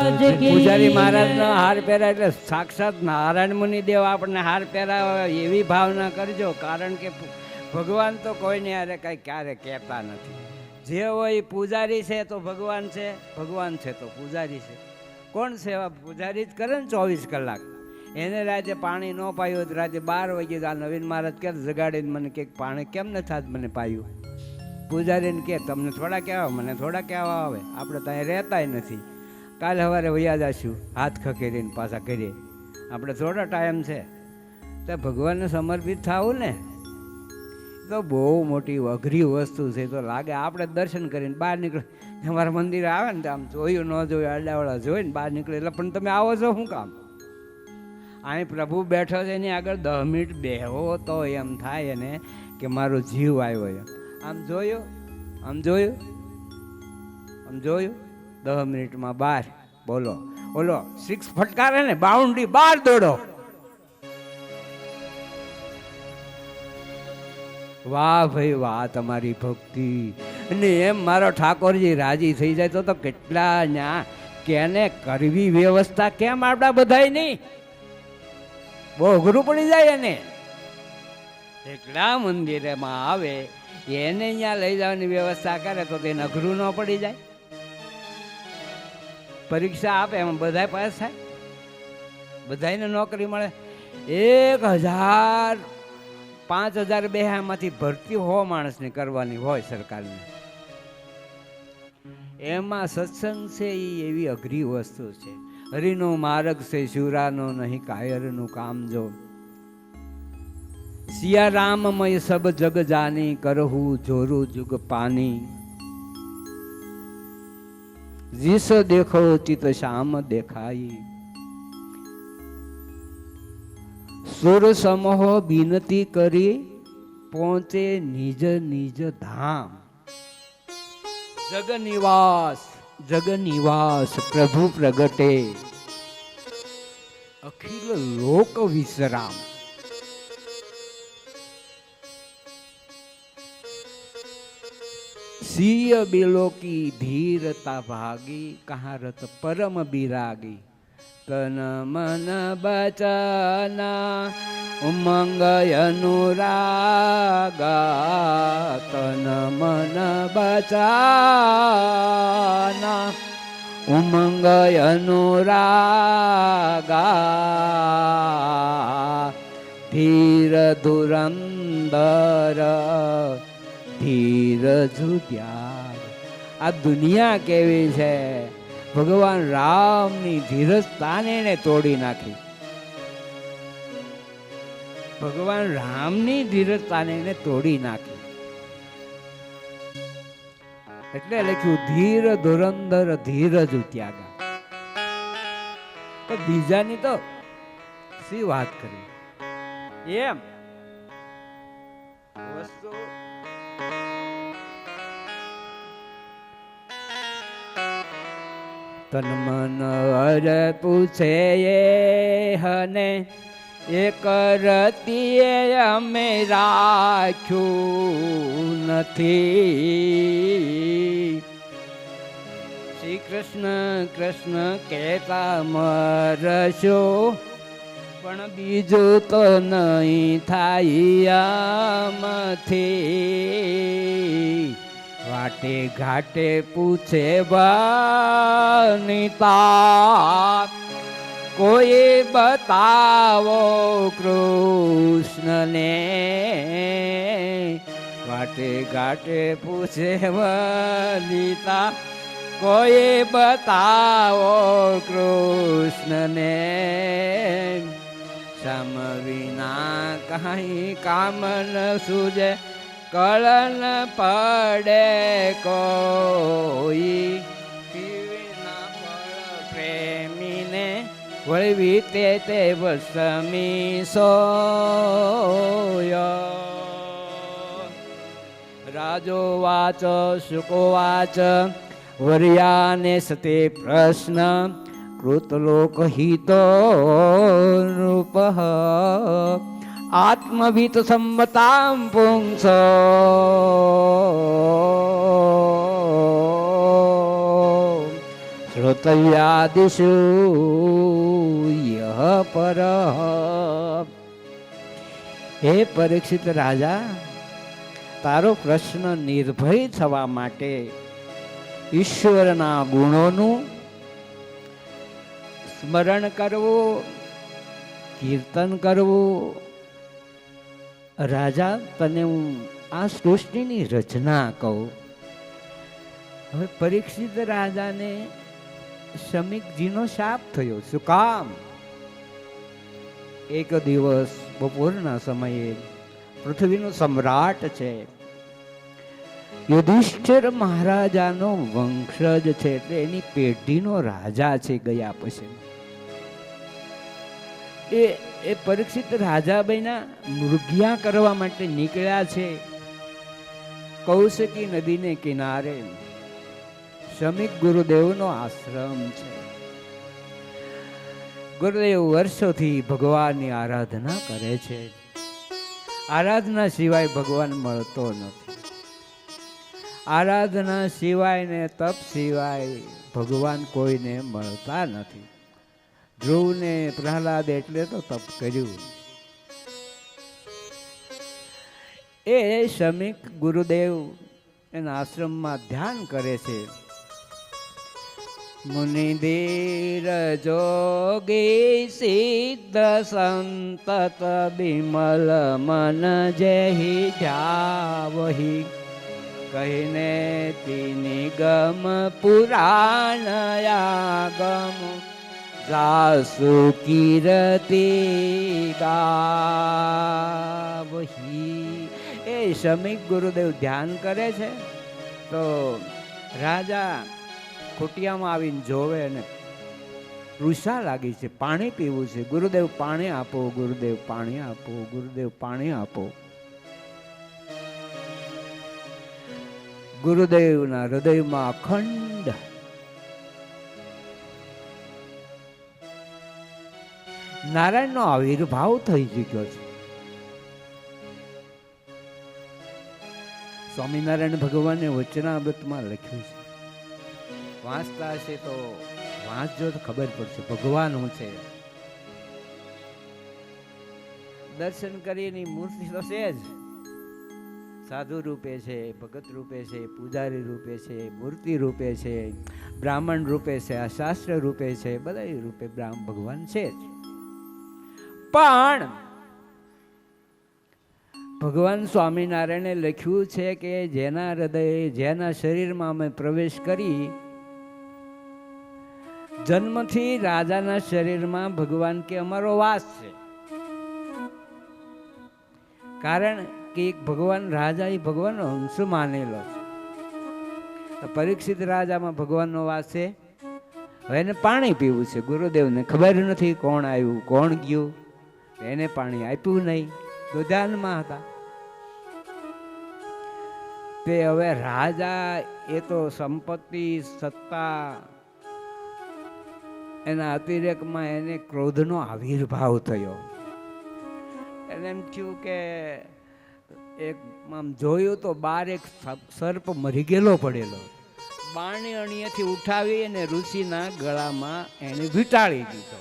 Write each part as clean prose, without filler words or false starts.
પૂજારી મહારાજનો હાર પહેરા એટલે સાક્ષાત નારાયણ મુનિ દેવ આપણને હાર પહેરાવે એવી ભાવના કરજો. કારણ કે ભગવાન તો કોઈને યારે કઈ ક્યારે કહેતા નથી. જે હોય એ પૂજારી છે તો ભગવાન છે, ભગવાન છે તો પૂજારી છે. કોણ સેવા પૂજારી જ કરે ને 24 કલાક. એને રાતે પાણી ન પાયું તો રાતે 12 વાગે આ નવીન મહારાજ કે જગાડીને મને કે પાણી કેમ નથી આજ મને પાયું. પૂજારીને કે તમને થોડા કહેવા, મને થોડા કહેવા આવે, આપણે ત્યાં રહેતાય નથી. કાલે સવારે વયા જઈશું હાથ ખખેરીને પાછા કરીએ, આપણે થોડો ટાઈમ છે. તો ભગવાનને સમર્પિત થવું ને તો બહુ મોટી અઘરી વસ્તુ છે. તો લાગે આપણે દર્શન કરીને બહાર નીકળે, અમારા મંદિરે આવે ને તો આમ જોયું ન જોયું અડાવડા જોઈને બહાર નીકળે એટલે પણ તમે આવો છો શું કામ? અહીં પ્રભુ બેઠો છે એની આગળ 10 મિનિટ બેહો તો એમ થાય એને કે મારો જીવ આવ્યો એમ. આમ જોયું, આમ જોયું, આમ જોયું, 10 મિનિટમાં બહાર. બોલો બોલો, 6 ફટકારે ને બાઉન્ડ્રી બહાર દોડો. વાહ ભાઈ વાહ તમારી ભક્તિ. અને એમ મારો ઠાકોરજી રાજી થઈ જાય તો કેટલા ન્યા કેને કરવી વ્યવસ્થા કેમ આપણા બધાય નહીં? બહુ અઘરું પડી જાય એને. એટલા મંદિરેમાં આવે એને અહીંયા લઈ જવાની વ્યવસ્થા કરે તો તેને અઘરું ન પડી જાય? પરીક્ષા આપે એમાં બધા પાસ થાય, બધાને નોકરી મળે. 1000-5000 બેહામાંથી ભરતી 100 માણસની કરવાની હોય સરકારને. એમાં સત્સંગ છે એ એવી અઘરી વસ્તુ છે. હરિનો માર્ગ છે શિવરાનો નહીં કાયરનું કામ. જો સિયા રામમય સબ જગ જાની, કરહું જોરું જુગ પાની. जिस देखो चित श्याम देखाई, सुर समूह बिनती करी पहुंचे निज निज धाम. जग निवास प्रभु प्रगटे, अखिल लोक विश्राम. सिय बिलो की धीरता भागी, कहाँ रत परम बिरागी. तन मन बचना उमंग अनुरागा, तन मन बचना उमंग अनुरागा. धीर धुरंधर ધીરજ ત્યાગ. આ દુનિયા કેવી છે? ભગવાન રામની ધીરજતાને એને તોડી નાખી. ભગવાન રામની ધીરજતાને એને તોડી નાખી. એટલે લખ્યું ધીર ધુરંધર ધીરજ ત્યાગા. તો બીજાની તો શી વાત કરી એમ વસ્તુ. તન મન અર પૂછે એ હને એક રતિએ અમે રાખ્યું નથી. શ્રી કૃષ્ણ કૃષ્ણ કહેતા મરશો, પણ બીજું તો નહીં થાય આમથી. વાટે ઘાટે પૂછે વનિતા, કોઈ બતાવો કૃષ્ણને. વાટે ઘાટે પૂછે વનિતા, કોઈ બતાવો કૃષ્ણને. સમ વિના કાંઈ કામ ન સૂજે, કળન પડે કોઈ. પીવીના ફળ પ્રેમીને વળવી તે વસમી સોય. રાજો વાચ શુકો વાચ વર્યાને સતે પ્રશ્ન, કૃતલોકહિતો નૃપ. આત્મવિત સંમતામ પુંસ, શ્રોતવ્યાદિષુ યહ પરઃ. હે પરીક્ષિત રાજા, તારો પ્રશ્ન નિર્ભય થવા માટે ઈશ્વરના ગુણોનું સ્મરણ કરવું, કીર્તન કરવું. રાજા, તને હું આ સૃષ્ટિની રચના કહું. હવે પરીક્ષિત રાજાને શમીકજીનો શાપ થયો. શું કામ? એક દિવસ બપોરના સમયે પૃથ્વીનો સમ્રાટ છે, યુધિષ્ઠિર મહારાજાનો વંશજ છે, એટલે એની પેઢીનો રાજા છે ગયા પછી. એ પરીક્ષિત રાજા બન્યા, મૃગ્યા કરવા માટે નીકળ્યા છે. કૌશિકી નદીને કિનારે શમીક ગુરુદેવનો આશ્રમ છે. ગુરુદેવ વર્ષોથી ભગવાનની આરાધના કરે છે. આરાધના સિવાય ભગવાન મળતો નથી. આરાધના સિવાય ને તપ સિવાય ભગવાન કોઈને મળતા નથી. ધ્રુવને પ્રહલાદ એટલે તો તપ કર્યું. એ શમીક ગુરુદેવ એના આશ્રમમાં ધ્યાન કરે છે. મુનિધીર જોગી સિદ્ધ સંતત બિમલ મન જેહી જાવહી કહીને તીની ગમ પુરાણ આગમ જાસુ કીર્તિ ગાવહી. એ શમીક ગુરુદેવ ધ્યાન કરે છે તો રાજા ખોટિયામાં આવીને જોવે અને રૂષા લાગી છે. પાણી પીવું છે. ગુરુદેવ પાણી આપો, ગુરુદેવ પાણી આપો, ગુરુદેવ પાણી આપો. ગુરુદેવના હૃદયમાં અખંડ નારાયણનો આવિર્ભાવ થઈ ચૂક્યો છે. સ્વામિનારાયણ ભગવાને વચનામૃતમાં લખ્યું છે. વાંચતા હશે તો વાંચજો તો ખબર પડશે ભગવાન હું છે. દર્શન કરીને મૂર્તિ તો છે જ, સાધુ રૂપે છે, ભગત રૂપે છે, પૂજારી રૂપે છે, મૂર્તિ રૂપે છે, બ્રાહ્મણ રૂપે છે, આ શાસ્ત્ર રૂપે છે, બધા રૂપે ભગવાન છે જ. પણ ભગવાન સ્વામિનારાયણે લખ્યું છે કે જેના હૃદય, જેના શરીરમાં અમે પ્રવેશ કરી, જન્મથી રાજાના શરીરમાં ભગવાન કે અમારો વાસ છે. કારણ કે ભગવાન રાજા એ ભગવાનનો અંશ માનેલો છે. પરીક્ષિત રાજામાં ભગવાનનો વાસ છે. હવે એને પાણી પીવું છે. ગુરુદેવને ખબર નથી કોણ આવ્યું કોણ ગયું, એને પાણી આપ્યું નહીં, દુધાનમાં હતા. તે હવે રાજા એ તો સંપત્તિ સત્તા એના અતિરેકમાં એને ક્રોધનો આવિર્ભાવ થયો. એને એમ થયું કે એક આમ જોયું તો બાર એક સર્પ મરી ગયેલો પડેલો. બાણી અણીએથી ઉઠાવી અને ઋષિના ગળામાં એને વીંટાળી દીધો.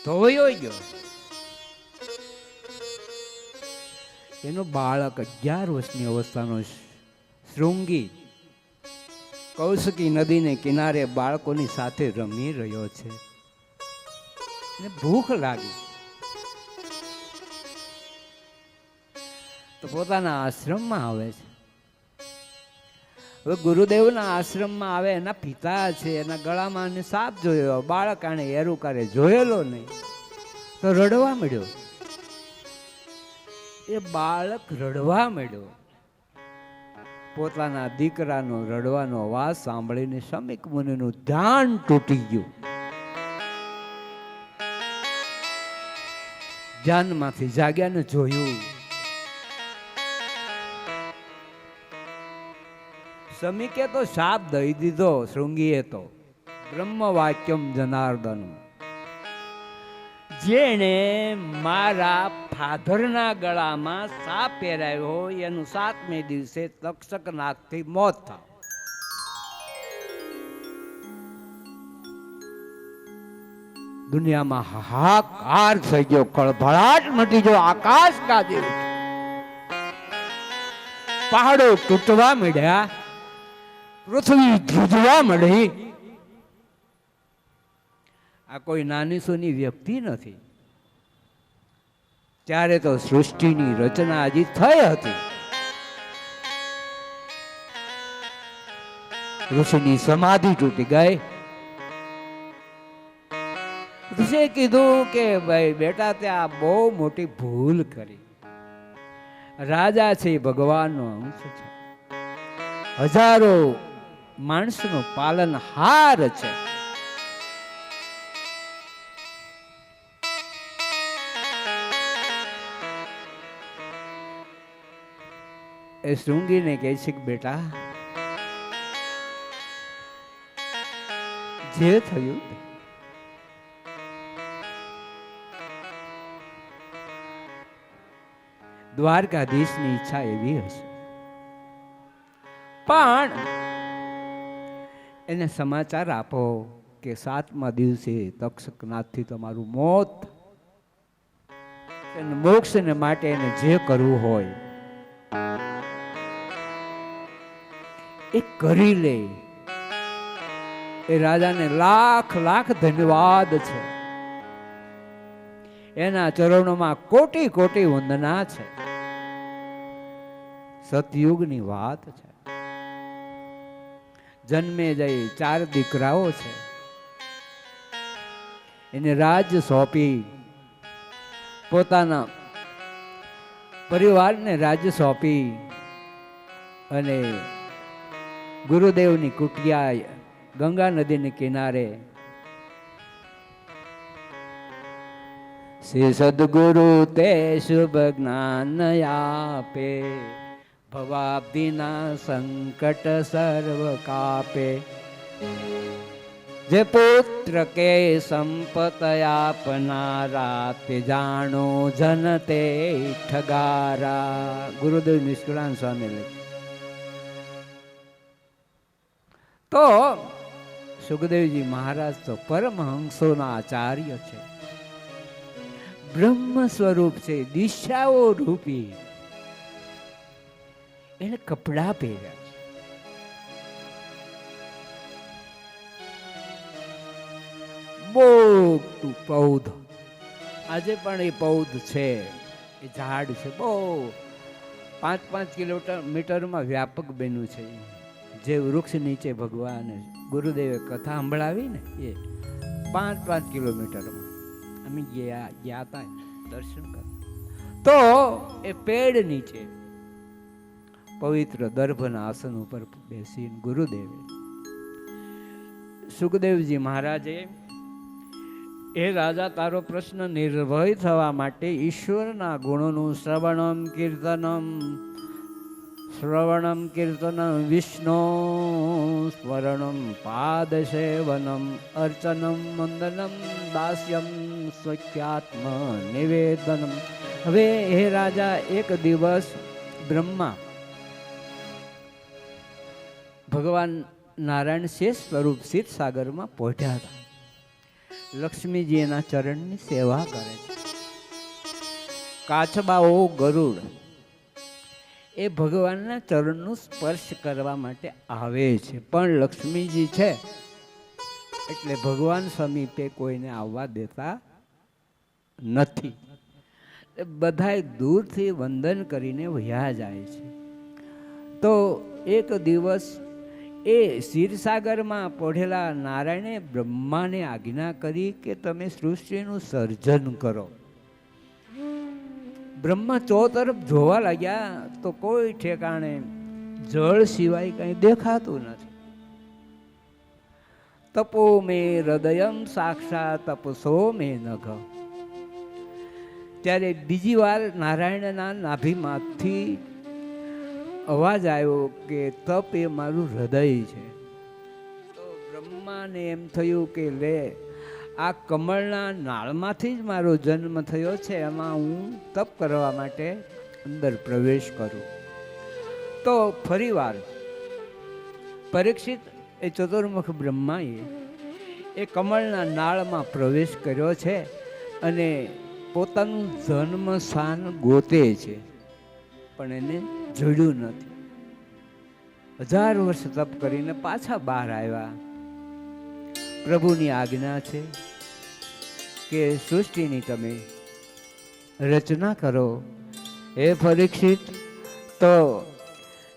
ધોયો ગયો. એનો બાળક 11 વર્ષની અવસ્થાનો શૃંગી કૌશિકી નદીને કિનારે બાળકોની સાથે રમી રહ્યો છે. એને ભૂખ લાગી તો પોતાના આશ્રમમાં આવે છે. હવે ગુરુદેવના આશ્રમમાં આવે, એના પિતા છે, એના ગળામાં એને સાપ જોયો. બાળક આને એરું કરે જોયેલો નહીં તો રડવા મળ્યો. એ બાળક રડવા મળ્યો. પોતાના દીકરાનો રડવાનો અવાજ સાંભળીને શમીક મુનિનું ધ્યાન તૂટી ગયું. ધ્યાનમાંથી જાગ્યા ને જોયું. શમીકે તો શાપ દઈ દીધો. શૃંગીએ તો બ્રહ્મ વાક્યમ જનાર્દન, જેણે મારા ફાધરના ગળામાં સાપ પહેરાયો હોય એનું 7મે દિવસે તક્ષક નાગથી મોત થાય. દુનિયામાં હાહાકાર થઈ ગયો, ખળભળાટ મટી ગયો, આકાશ ગાજી ઉઠ્યું, પહાડો તૂટવા માંડ્યા, પૃથ્વી ધ્રુજવા માંડી. આ કોઈ નાની સૂની વ્યક્તિ નથી. ત્યારે તો સૃષ્ટિની રચના હજી થઈ હતી. ઋષિની સમાધિ તૂટી ગઈ. ઋષિએ કીધું કે ભાઈ બેટા, ત્યાં બહુ મોટી ભૂલ કરી. રાજા છે, ભગવાનનો અંશ છે, હજારો માણસનું પાલનહાર છે. એ શૃંગીને કહે છે કે બેટા, જે થયું દ્વારકાધીશની ઈચ્છા એવી હશે, પણ એને સમાચાર આપો કે 7મા દિવસે તક્ષકનાથથી તમારું મોત, મોક્ષને માટે એને જે કરવું હોય એ કરી લે. એ રાજાને લાખ લાખ ધન્યવાદ છે. એના ચરણોમાં કોટી કોટી વંદના છે. સતયુગની વાત છે. જન્મે જઈ 4 દીકરાઓ છે. એને રાજ્ય સોંપી, પોતાના પરિવારને રાજ્ય સોંપી અને ગુરુદેવની કુટિયા ગંગા નદીને કિનારે શ્રી સદગુરુ તે શુભ જ્ઞાન આપે, ભવાબ્દિના સંકટ સર્વ કાપે. જે પુત્ર કે સંપત આપનારા, તે જાણો જન તે ઠગારા. ગુરુદેવ નિષ્કળાન સ્વામી લખે. તો સુખદેવજી મહારાજ તો પરમહંસોના આચાર્ય છે, બ્રહ્મ સ્વરૂપ છે, દિશાઓ રૂપી. એને કપડા પહેર્યા છે. મોટું પૌધ, આજે પણ એ પૌધ છે, એ ઝાડ છે, બહુ 5-5 કિલોમીટરમાં વ્યાપક બન્યું છે. જે વૃક્ષ નીચે ભગવાને ગુરુદેવે કથા સંભળાવી ને, એ 5-5 કિલોમીટરમાં અમે ગયા હતા દર્શન કરવા. તો એ પેડ નીચે પવિત્ર દર્ભના આસન ઉપર બેસીને ગુરુદેવે સુખદેવજી મહારાજે, એ રાજા, તારો પ્રશ્ન નિર્ભય થવા માટે ઈશ્વરના ગુણોનું શ્રવણમ કીર્તનમ વિષ્ણુ સ્મરણમ પાદ સેવનમ અર્ચનમ વંદનમ દાસ્યમ સ્વખ્યાત્મ નિવેદનમ. હવે હે રાજા, એક દિવસ બ્રહ્મા ભગવાન નારાયણ શેષ સ્વરૂપ ક્ષીરસાગરમાં પહોંચ્યા હતા. લક્ષ્મીજી એના ચરણની સેવા કરે છે. કાચબાઓ, ગરુડ એ ભગવાનના ચરણનું સ્પર્શ કરવા માટે આવે છે, પણ લક્ષ્મીજી છે એટલે ભગવાન સમીપે કોઈને આવવા દેતા નથી. બધાય દૂરથી વંદન કરીને વયા જાય છે. તો એક દિવસ એ ક્ષીરસાગરમાં પડેલા નારાયણે બ્રહ્માને આજ્ઞા કરી કે તમે સૃષ્ટિનું સર્જન કરો. બ્રહ્મા ચોતરફ જોવા લાગ્યા તો કોઈ ઠેકાણે જળ સિવાય કંઈ દેખાતું નથી. તપો મે હૃદયમ સાક્ષાત તપસો મે નઘ. ત્યારે બીજી વાર નારાયણના નાભીમાંથી અવાજ આવ્યો કે તપ એ મારું હૃદય છે. તો બ્રહ્માને એમ થયું કે લે, આ કમળના નાળમાંથી જ મારો જન્મ થયો છે, એમાં હું તપ કરવા માટે અંદર પ્રવેશ કરું. તો ફરીવાર પરીક્ષિત એ ચતુર્મુખ બ્રહ્માએ એ કમળના નાળમાં પ્રવેશ કર્યો છે અને પોતાનું જન્મ સ્થાન ગોતે છે, પણ એને જડ્યું નથી. 1000 વર્ષ તપ કરીને પાછા બહાર આવ્યા. પ્રભુની આજ્ઞા છે કે સૃષ્ટિની તમે રચના કરો. એ પરીક્ષિત, તો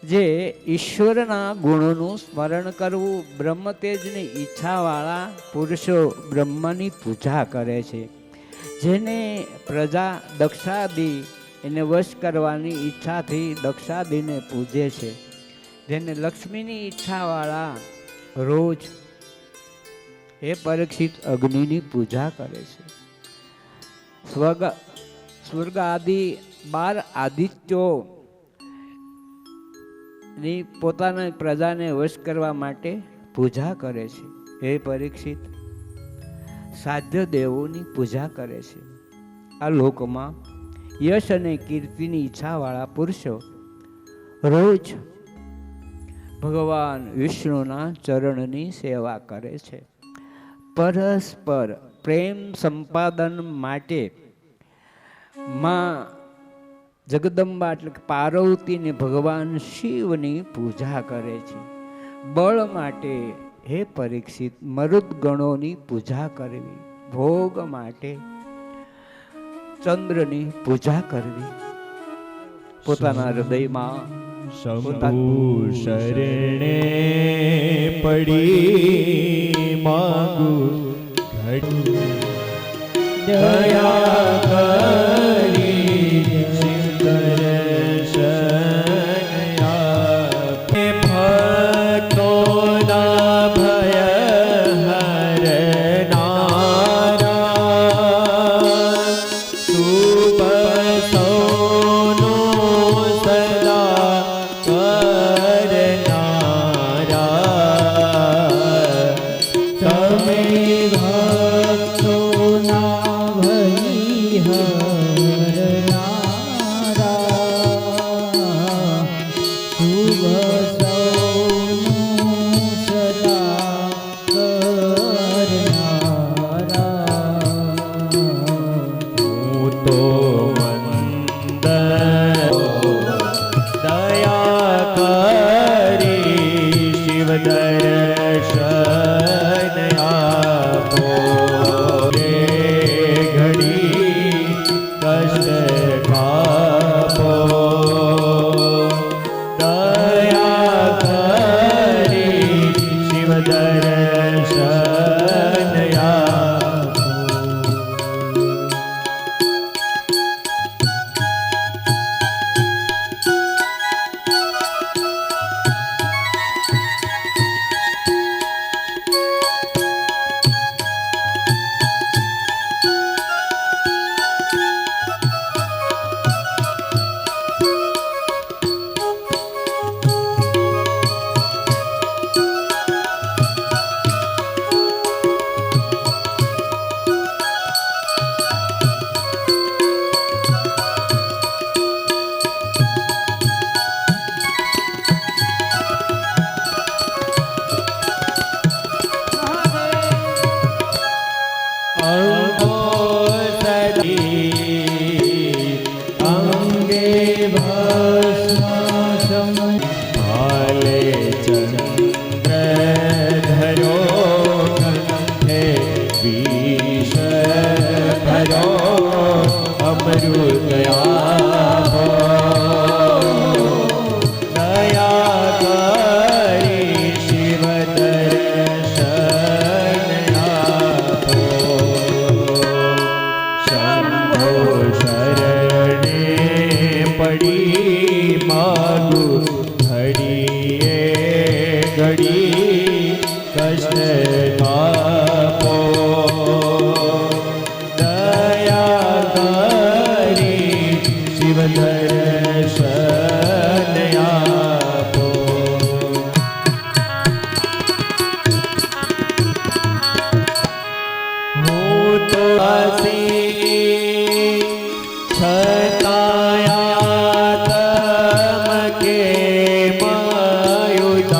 જે ઈશ્વરના ગુણોનું સ્મરણ કરવું, બ્રહ્મ તેજની ઈચ્છાવાળા પુરુષો બ્રહ્મની પૂજા કરે છે. જેને પ્રજા દક્ષાદિ એને વશ કરવાની ઈચ્છાથી દક્ષાદિને પૂજે છે. જેને લક્ષ્મીની ઈચ્છાવાળા રોજ એ પરીક્ષિત અગ્નિની પૂજા કરે છે. સ્વર્ગ આદિ 12 આદિત્યો ની પોતાની પ્રજાને વશ કરવા માટે પૂજા કરે છે. એ પરીક્ષિત સાધ્ય દેવોની પૂજા કરે છે. આ લોકમાં યશ અને કીર્તિની ઈચ્છાવાળા પુરુષો રોજ ભગવાન વિષ્ણુના ચરણની સેવા કરે છે. પરસ્પર પ્રેમ સંપાદન માટે માં જગદંબા એટલે કે પાર્વતીને ભગવાન શિવની પૂજા કરે છે. બળ માટે હે પરીક્ષિત મરુદ ગણોની પૂજા કરવી, ભોગ માટે ચંદ્રની પૂજા કરવી. પોતાના હૃદયમાં શંભુ શરણે પડી માંગુ ઘડી દયા કરી દર્શન આપે ભક્તોના ભય હરનારા શુભ સૌનો સદા કરનારા તમે ભક્તોના ભય હરનારા શુભ સૌનો સદા કરનારા હું તો મંદ દયા કરી શિવ દર્શન આપો રે ઘડી કષ્ટ કાપો દયા કરી શિવ દર્શન આપો. અંગે ભસ્મ હાલે ચંદ્ર ધરો કંઠે વિષ ભરો અમૃત આપો દયા કરી શિવ દર્શન આપો. શંભો શરણે પડી માગુ ઘડીએ ઘડી કષ્ટ કાપો દયા કરી શિવ દર્શન આપો. હું તો છતાયા તમ કે માયુદાસી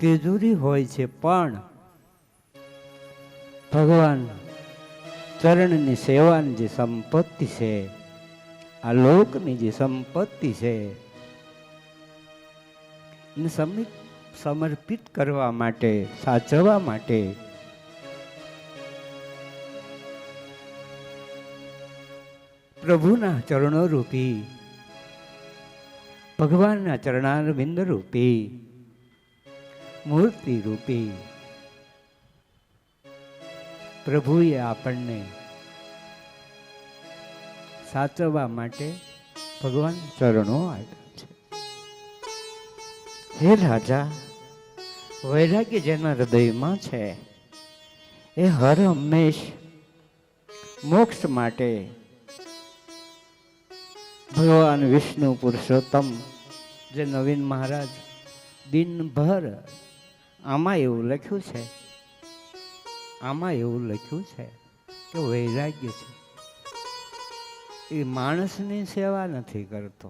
તિજોરી હોય છે, પણ ભગવાન ચરણની સેવાની જે સંપત્તિ છે, આ લોકની જે સંપત્તિ છે, એને સમર્પિત કરવા માટે, સાચવવા માટે પ્રભુના ચરણો રૂપી, ભગવાનના ચરણારવિંદ રૂપી, મૂર્તિ રૂપી પ્રભુએ આપણને સાચવવા માટે ભગવાન ચરણો આપ્યા છે. હે રાજા, વૈરાગ્ય જેના હૃદયમાં છે એ હર હંમેશ મોક્ષ માટે ભગવાન વિષ્ણુ પુરુષોત્તમ જે નવીન મહારાજ દિનભર આમાં એવું લખ્યું છે, આમાં એવું લખ્યું છે કે વૈરાગ્ય છે એ માણસની સેવા નથી કરતો.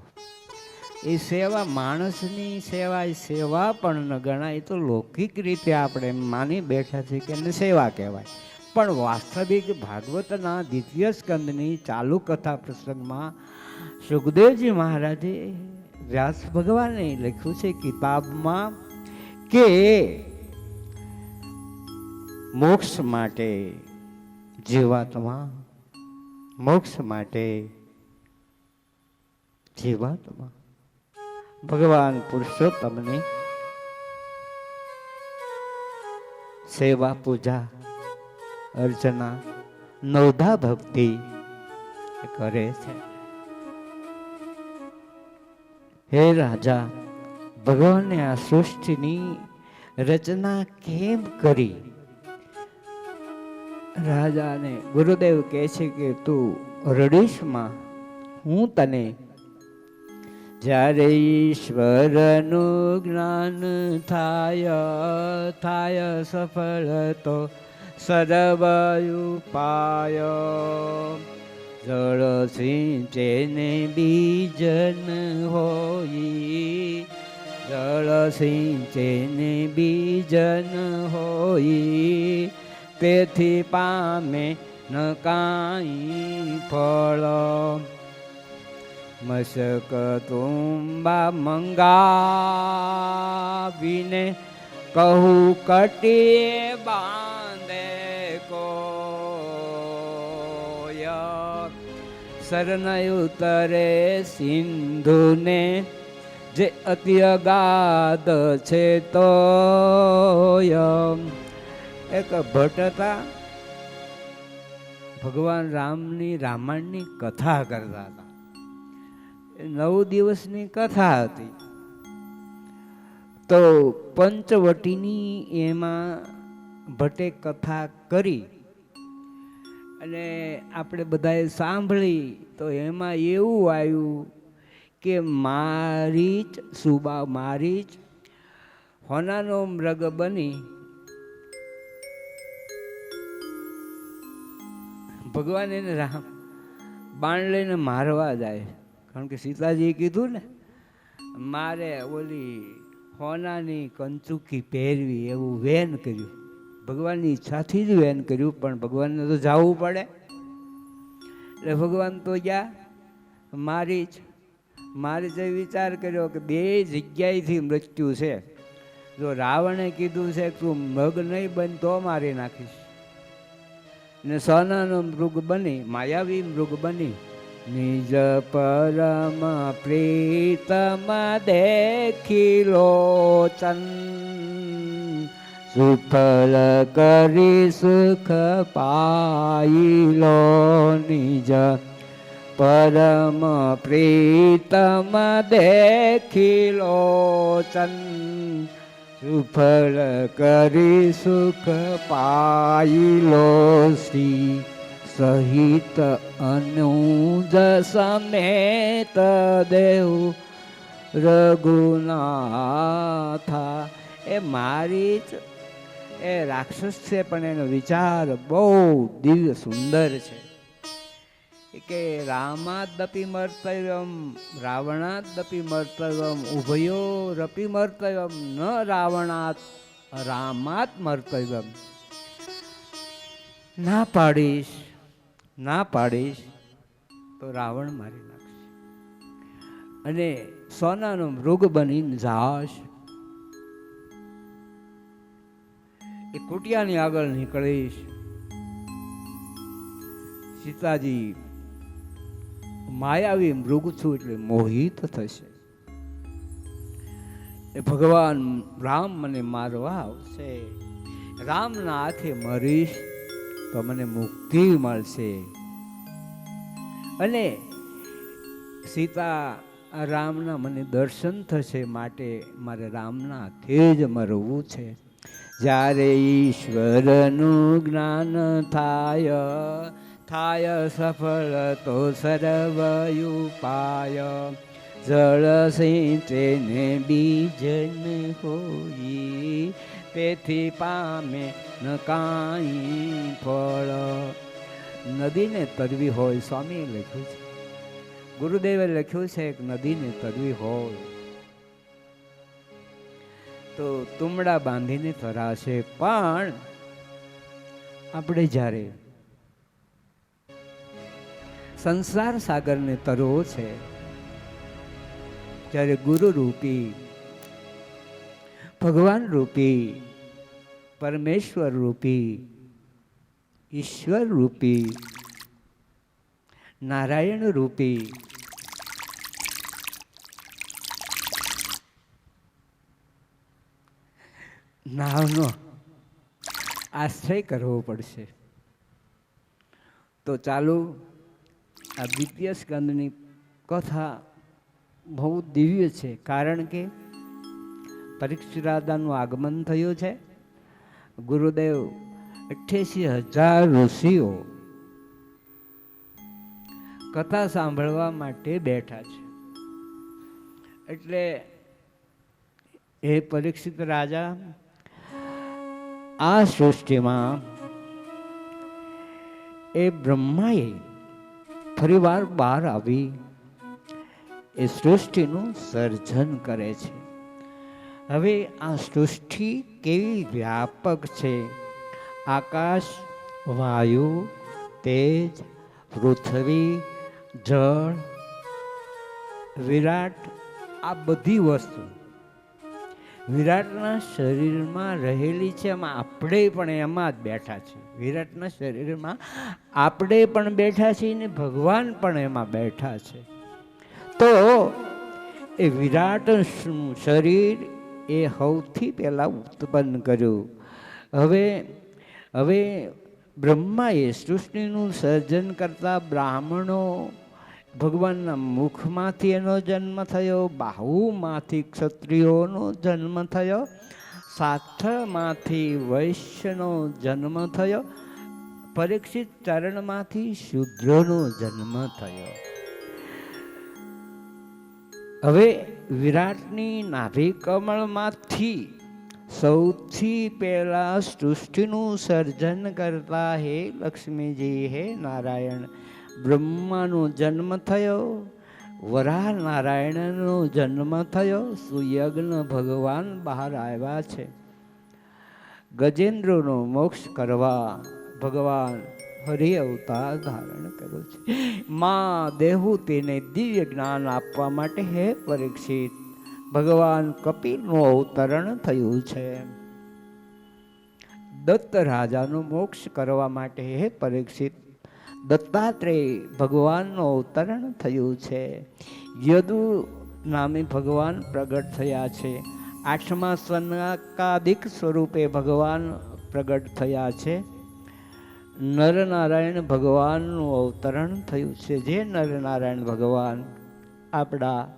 એ સેવા માણસની સેવા, એ સેવા પણ ન ગણાય. એ તો લૌકિક રીતે આપણે માની બેઠા છીએ કે એને સેવા કહેવાય, પણ વાસ્તવિક ભાગવતના દ્વિતીય સ્કંદની ચાલુ કથા પ્રસંગમાં સુખદેવજી મહારાજે વ્યાસ ભગવાને લખ્યું છે કિતાબમાં કે મોક્ષ માટે જીવાત્મા, મોક્ષ માટે જીવાત્મા ભગવાન પુરુષોત્તમની સેવા, પૂજા, અર્ચના, નવધા ભક્તિ કરે છે. હે રાજા, ભગવાને આ સૃષ્ટિની રચના કેમ કરી? રાજાને ગુરુદેવ કહે છે કે તું રડીશમાં હું તને જ્યારે ઈશ્વરનું જ્ઞાન થાય સફળ તો સર્વ ઉપાય જળ સિંચે ને બીજન હોઈ, જળ સિંચે ને બીજન હોઈ, તેથી પામે ન કાંઈ ફળ. મશક તુંબા મંગાવીને કહું કટીએ બાંધે કોય, શરણય ઉતરે સિંધુને જે અતિ અગાધ છે તોય. એક ભટ્ટ હતા, ભગવાન રામની રામાયણની કથા કરતા હતા. 9 દિવસની કથા હતી. તો પંચવટીની એમાં ભટ્ટે કથા કરી અને આપણે બધાએ સાંભળી. તો એમાં એવું આવ્યું કે મારીચ, સુબા મારીચ હોનાનો મૃગ બની ભગવાન એને રામ બાણ લઈને મારવા જાય. કારણ કે સીતાજીએ કીધું ને મારે ઓલી હોનાની કંચુકી પહેરવી, એવું વેન કર્યું. ભગવાનની ઈચ્છાથી જ વેન કર્યું, પણ ભગવાનને તો જવું પડે. એટલે ભગવાન તો ગયા. મારીચે વિચાર કર્યો કે 2 જગ્યાએથી મૃત્યુ છે. જો રાવણે કીધું છે કે તું મૃગ નહીં બન તો મારી નાખીશ, ને સોનાનો મૃગ બની, માયાવી મૃગ બની નિજ પરમ પ્રીતમ દેખી લોચન, સુફળ કરી સુખ પાઈ લો. નિજ પરમ પ્રીતમ દેખી લોચન, સુફળ કરી સુખ પાઈ લો. શ્રી સહિત અનુજ સમેત દેવ રઘુનાથા. એ મારી જ એ રાક્ષસ છે, પણ એનો વિચાર બહુ દિવ્ય સુંદર છે. એ કે રામાદપી મર્તવ્યમ રાવણાદપી મર્તવ્યમ ઉભયો રપી મર્તવ્યમ ન રાવણાત રામાત મર્તવ્યમ. ના પાડીશ તો રાવણ મારી નાખશે અને સોનાનો મૃગ બનીને જાશ. એ કુટિયાની આગળ નીકળીશ. સીતાજી માયાવી મૃગ છું એટલે મોહિત થશે. એ ભગવાન રામ મને મારવા આવશે. રામના હાથે મરીશ તો મને મુક્તિ મળશે. અને સીતા રામના મને દર્શન થશે, માટે મારે રામના હાથે જ મરવું છે. જ્યારે ઈશ્વરનું જ્ઞાન થાય થાય સફળ તો સર્વયુપાય. જળ સિંચે ને બીજ ન હોઈ તેથી પામે ન કાંઈ ફળ. નદીને તરવી હોય, સ્વામીએ લખ્યું છે, ગુરુદેવે લખ્યું છે કે નદીને તરવી હોય તો તુમડા બાંધીને તરાશે. પણ આપણે જ્યારે સંસાર સાગરને તરવો છે ત્યારે ગુરુ રૂપી, ભગવાન રૂપી, પરમેશ્વર રૂપી, ઈશ્વર રૂપી, નારાયણ રૂપી નાવનો આશ્રય કરવો પડશે. તો ચાલો આ દ્વિતીય સ્કંદની કથા બહુ દિવ્ય છે, કારણ કે પરીક્ષિત રાજાનું આગમન થયું છે. ગુરુદેવ 88,000 ઋષિઓ કથા સાંભળવા માટે બેઠા છે. એટલે એ પરીક્ષિત રાજા આ સૃષ્ટિમાં એ બ્રહ્માએ ફરીવાર બહાર આવી એ સૃષ્ટિનું સર્જન કરે છે. હવે આ સૃષ્ટિ કેવી વ્યાપક છે. આકાશ, વાયુ, તેજ, પૃથ્વી, જળ, વિરાટ, આ બધી વસ્તુ વિરાટના શરીરમાં રહેલી છે. એમાં આપણે પણ એમાં જ બેઠા છીએ. વિરાટના શરીરમાં આપણે પણ બેઠા છીએ ને ભગવાન પણ એમાં બેઠા છે. તો એ વિરાટ શરીર એ સૌથી પહેલા ઉત્પન્ન કર્યું. હવે બ્રહ્માએ સૃષ્ટિનું સર્જન કરતા બ્રાહ્મણો, ભગવાનના મુખમાંથી એનો જન્મ થયો, બાહુમાંથી ક્ષત્રિયોનો જન્મ થયો, સાથળમાંથી વૈશ્યનો જન્મ થયો, પરીક્ષિત ચરણમાંથી શૂદ્રનો જન્મ થયો. હવે વિરાટની નાભી કમળમાંથી સૌથી પહેલા સૃષ્ટિનું સર્જન કરતા હે લક્ષ્મીજી, હે નારાયણ, બ્રહ્માનો જન્મ થયો, વરાહ નારાયણનો જન્મ થયો, સુયજ્ઞ ભગવાન બહાર આવ્યા છે. ગજેન્દ્રનો મોક્ષ કરવા ભગવાન હરિ અવતાર ધારણ કર્યો છે. માં દેહૂતીને દિવ્ય જ્ઞાન આપવા માટે હે પરીક્ષિત ભગવાન કપિલનું અવતરણ થયું છે. દત્ત રાજાનું મોક્ષ કરવા માટે હે પરીક્ષિત દત્તાત્રેય ભગવાનનું અવતરણ થયું છે. યદુ નામે ભગવાન પ્રગટ થયા છે. 8મા સનકાદિક સ્વરૂપે ભગવાન પ્રગટ થયા છે. નરનારાયણ ભગવાનનું અવતરણ થયું છે. જે નરનારાયણ ભગવાન આપણા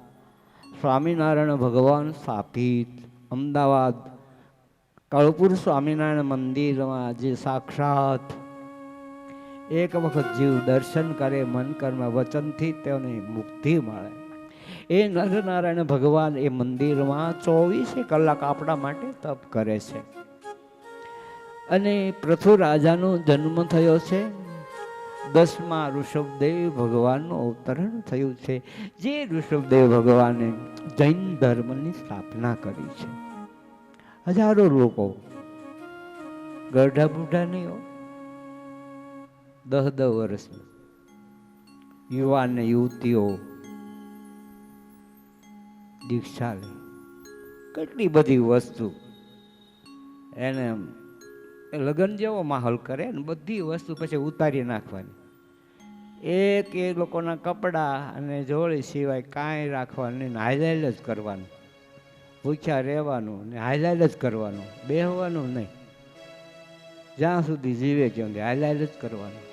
સ્વામિનારાયણ ભગવાન સ્થાપિત અમદાવાદ કાળુપુર સ્વામિનારાયણ મંદિરમાં જે સાક્ષાત એક વખત જીવ દર્શન કરે મન કર્મ વચનથી તેને મુક્તિ મળે. એ નરનારાયણ ભગવાન એ મંદિરમાં 24 કલાક આપણા માટે તપ કરે છે. અને પૃથુ રાજાનો જન્મ થયો છે. 10મા ઋષભદેવ ભગવાનનું અવતરણ થયું છે. જે ઋષભદેવ ભગવાને જૈન ધર્મની સ્થાપના કરી છે. હજારો લોકો, ગઢા બુઢા નહીં હો, 10 વર્ષના યુવાન ને યુવતીઓ દીક્ષા લે. કેટલી બધી વસ્તુ એને લગ્ન જેવો માહોલ કરે ને બધી વસ્તુ પછી ઉતારી નાખવાની. એક એ લોકોના કપડાં અને જોડી સિવાય કાંઈ રાખવાનું નહીં, હાઈલાઇલ જ કરવાનું, ભૂખ્યા રહેવાનું ને હાઈલાઇલ જ કરવાનું, બેહવાનું નહીં. જ્યાં સુધી જીવે ત્યાં હાઈલાઇલ જ કરવાનું.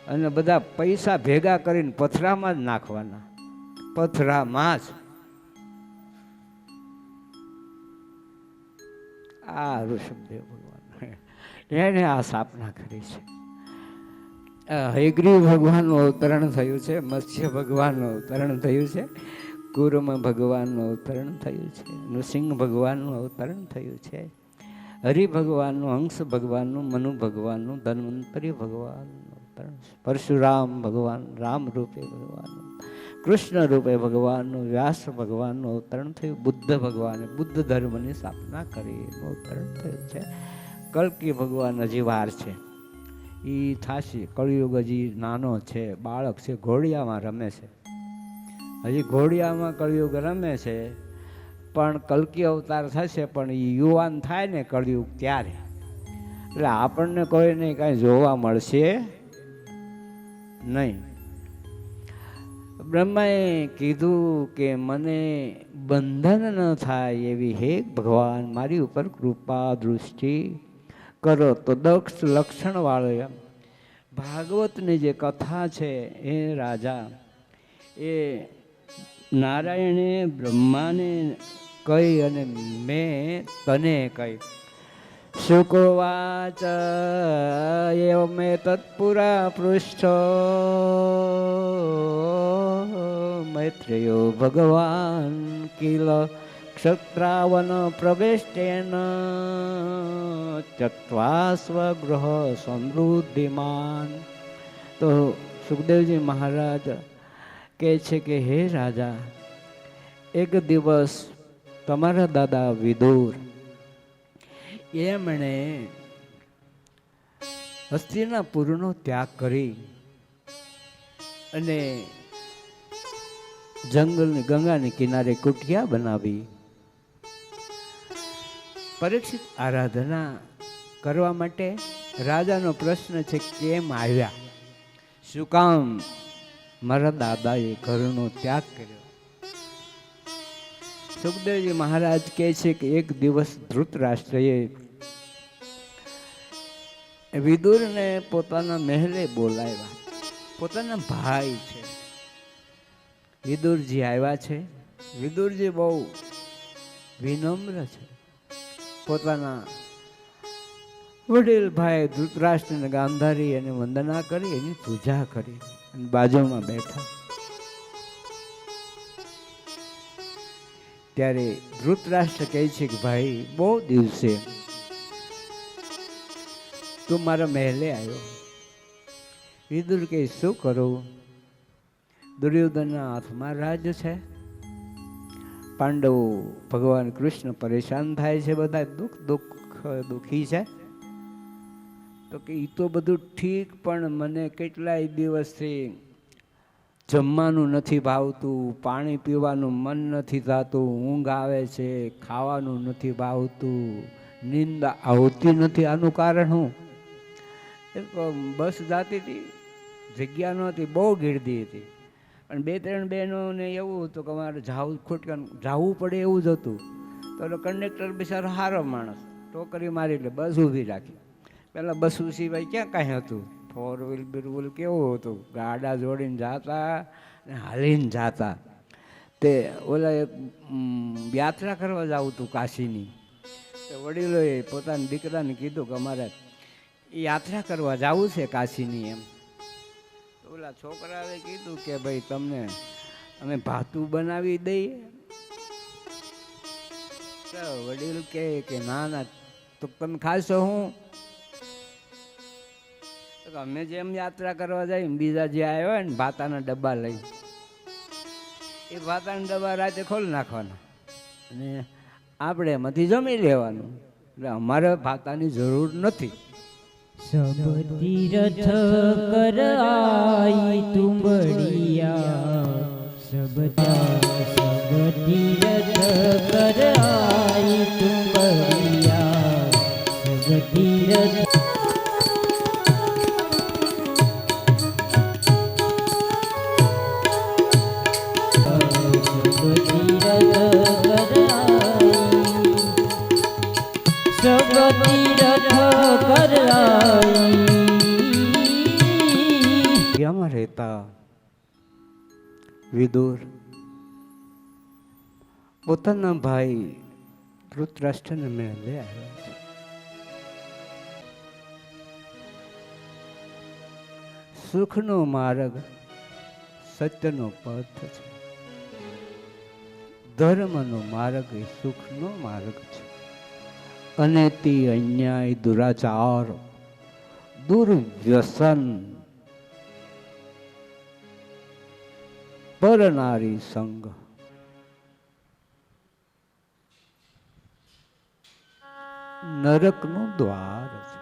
અને બધા પૈસા ભેગા કરીને પથરામાં જ નાખવાના, પથરામાં જ. આ ઋષભદેવ ભગવાન એને આ સ્થાપના કરી છે. હયગ્રીવ ભગવાનનું અવતરણ થયું છે, મત્સ્ય ભગવાનનું અવતરણ થયું છે, કુર્મ ભગવાનનું અવતરણ થયું છે, નૃસિંહ ભગવાનનું અવતરણ થયું છે, હરિ ભગવાનનું, હંસ ભગવાનનું, મનુ ભગવાનનું, ધન્વંતરી ભગવાનનું અવતરણ છે, પરશુરામ ભગવાન રામ રૂપે ભગવાનનું, કૃષ્ણ રૂપે ભગવાનનું, વ્યાસ ભગવાનનું અવતરણ થયું, બુદ્ધ ભગવાને બુદ્ધ ધર્મની સ્થાપના કરી એનું અવતરણ થયું છે. કલ્કી ભગવાન હજી વાર છે, એ થાશે. કળિયુગ હજી નાનો છે, બાળક છે, ઘોડિયામાં રમે છે, હજી ઘોડિયામાં કળિયુગ રમે છે. પણ કલ્કી અવતાર થશે, પણ એ યુવાન થાય ને કળિયુગ ત્યારે, એટલે આપણને કોઈને કાંઈ જોવા મળશે નહીં. બ્રહ્માએ કીધું કે મને બંધન ન થાય એવી હે ભગવાન મારી ઉપર કૃપા દૃષ્ટિ કરો. તો દક્ષ લક્ષણવાળો એમ ભાગવતની જે કથા છે એ રાજા એ નારાયણે બ્રહ્માને કહી અને મેં તને કહી. શુકોવાચ એવમે તત્પુરા પૃષ્ઠ મૈત્રેયો ભગવાન કિલ ક્ષત્રાવન પ્રવેષ્ટેન ત્યક્ત્વા સ્વગૃહ સમૃદ્ધિમાન. તો સુખદેવજી મહારાજ કહે છે કે હે રાજા, એક દિવસ તમારા દાદા વિદુર એમણે હસ્તિનાપુરનો ત્યાગ કરી અને જંગલની ગંગાની કિનારે કુટિયા બનાવી. પરીક્ષિત આરાધના કરવા માટે રાજાનો પ્રશ્ન છે કેમ આવ્યા, શું કામ મારા દાદાએ ઘરનો ત્યાગ કર્યો. સુખદેવજી મહારાજ કહે છે કે એક દિવસ ધૃતરાષ્ટ્રએ વિદુરને પોતાના મહેલે બોલાવ્યા. પોતાના ભાઈ છે વિદુરજી આવ્યા છે. વિદુરજી બહુ વિનમ્ર છે. પોતાના વડીલ ભાઈ ધૃતરાષ્ટ્રને ગાંધારી અને વંદના કરી એની પૂજા કરી અને બાજુમાં બેઠા. ત્યારે ધૃતરાષ્ટ્ર કહે છે કે ભાઈ બહુ દિવસે તું મારા મહેલે આવ્યો. વિદુર કે શું કરું, દુર્યોધનના હાથમાં રાજ્ય છે, પાંડવો ભગવાન કૃષ્ણ પરેશાન થાય છે, બધા દુઃખી છે. તો કે એ તો બધું ઠીક, પણ મને કેટલાય દિવસથી જમવાનું નથી ભાવતું, પાણી પીવાનું મન નથી થતું, ઊંઘ આવે છે, ખાવાનું નથી ભાવતું, નીંદ આવતી નથી. આનું કારણ શું? બસ જાતી હતી, જગ્યા નહોતી, બહુ ગીરદી હતી. અને 2-3 બહેનોને એવું હતું કે અમારે જવું પડે એવું જ હતું. તો કંડક્ટર બિચારો સારો માણસ, ટોકરી મારી એટલે બસ ઊભી રાખી. પહેલાં બસ સિવાય ક્યાં કાંઈ હતું, 4 વ્હીલ કેવું હતું, ગાડા જોડીને જાતા ને હાલીને જાતા. તે ઓલા એક યાત્રા કરવા જવું હતું કાશીની. તો વડીલોએ પોતાના દીકરાને કીધું કે અમારે યાત્રા કરવા જવું છે કાશીની એમ. ઓલા છોકરાએ કીધું કે ભાઈ તમને અમે ભાતું બનાવી દઈએ. તો વડીલ કે ના ના, તો તમે ખાશો હું? તો અમે જેમ યાત્રા કરવા જઈએ ને બીજા જે આવ્યો હોય ને ભાતાના ડબ્બા લઈ, એ ભાતાના ડબ્બા રાતે ખોલી નાખવાના અને આપણે એમાંથી જમી લેવાનું. એટલે અમારે ભાતાની જરૂર નથી. सब तीरथ कर आई तुम बढ़िया, सब तीरथ कर आई तुम बढ़िया, सब तीरथ ક્યાંમાં રહેતા વિદુર પોતાના ભાઈ ધૃતરાષ્ટ્રને મેં લઈ આવ્યા છે. સુખનો માર્ગ સત્યનો પથ છે, ધર્મનો માર્ગ એ સુખનો માર્ગ છે. અને તે અન્યાય, દુરાચાર, દુર્વ્યસન, પરનારી સંગ, નરકનું દ્વાર છે.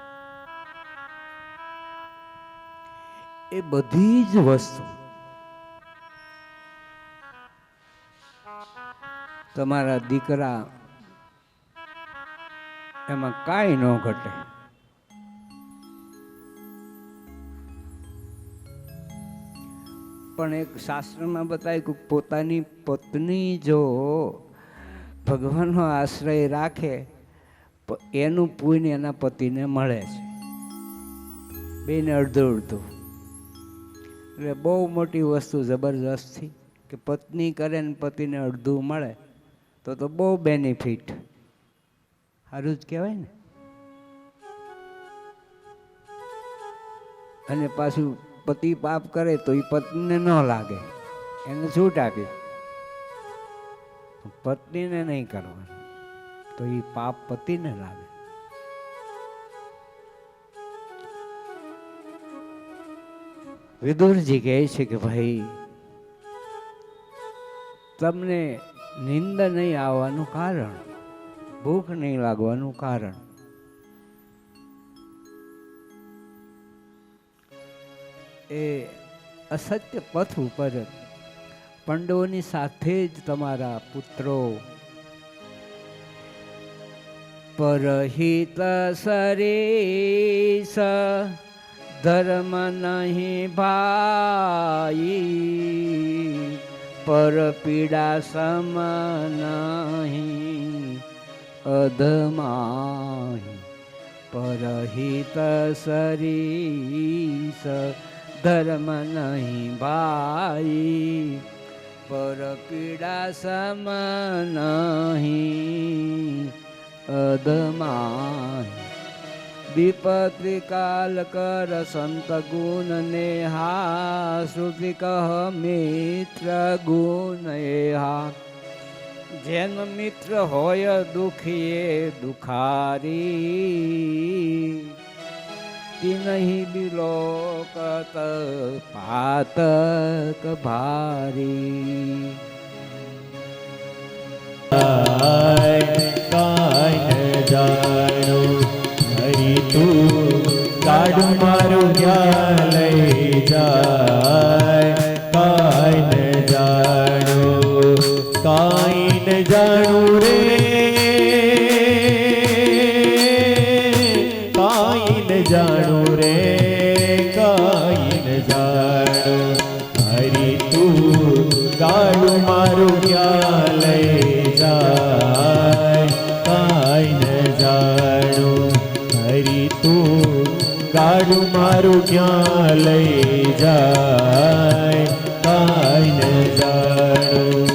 એ બધી જ વસ્તુ તમારા દીકરા એમાં કાંઈ ન ઘટે. પણ એક શાસ્ત્રમાં બતાવ્યું કે પોતાની પત્ની જો ભગવાનનો આશ્રય રાખે એનું પુણ્ય એના પતિને મળે છે, બેને અડધું અડધું. એટલે બહુ મોટી વસ્તુ જબરજસ્તથી કે પત્ની કરે ને પતિને અડધું મળે તો બહુ બેનિફિટ. સારું જ કહેવાય ને. અને પાછું પતિ પાપ કરે તો એ પત્નીને ન લાગે, એને છૂટ આપી. પત્નીને નહીં કરવાનું તો એ પાપ પતિને લાગે. વિદુરજી કહે છે કે ભાઈ તમને નિંદા નહીં આવવાનું કારણ, ભૂખ નહીં લાગવાનું કારણ એ અસત્ય પથ ઉપર પાંડવોની સાથે જ તમારા પુત્રો પરહિત સરેશ ધર્મ નહીં ભાઈ, પર પીડા સમ નહીં અધમાહી. પરહિત સરીસ ધર્મ નહીં ભાઈ, પર પીડા સમ નહીં અધમાહી. વિપત્તિ કાલ કર સંત ગુણ નેહા, શ્રુતિ કહ મિત્ર ગુણ એહા. જેન મિત્ર હોય દુખીએ દુખારી, તિનહી બિલોકત પાતક ભારી. કાય જાણો હરી તું કાઢ મારું જ્ઞાન લઈ જાય. કાય ન જાણો કાય ન જાણું રે, કાય ન જાણું રે, કાય ન જાણું. હરી તું કાઢ મારું જ્ઞાન લઈ જાય. કાય ન જાણું હરી તું કાઢ મારું જ્ઞાન લઈ જાય. કાય ન જાણું.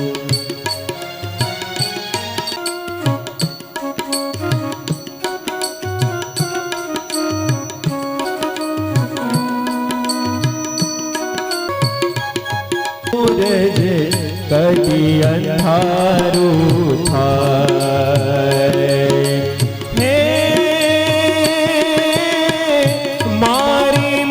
કદી અંધારું થાય, હે મારી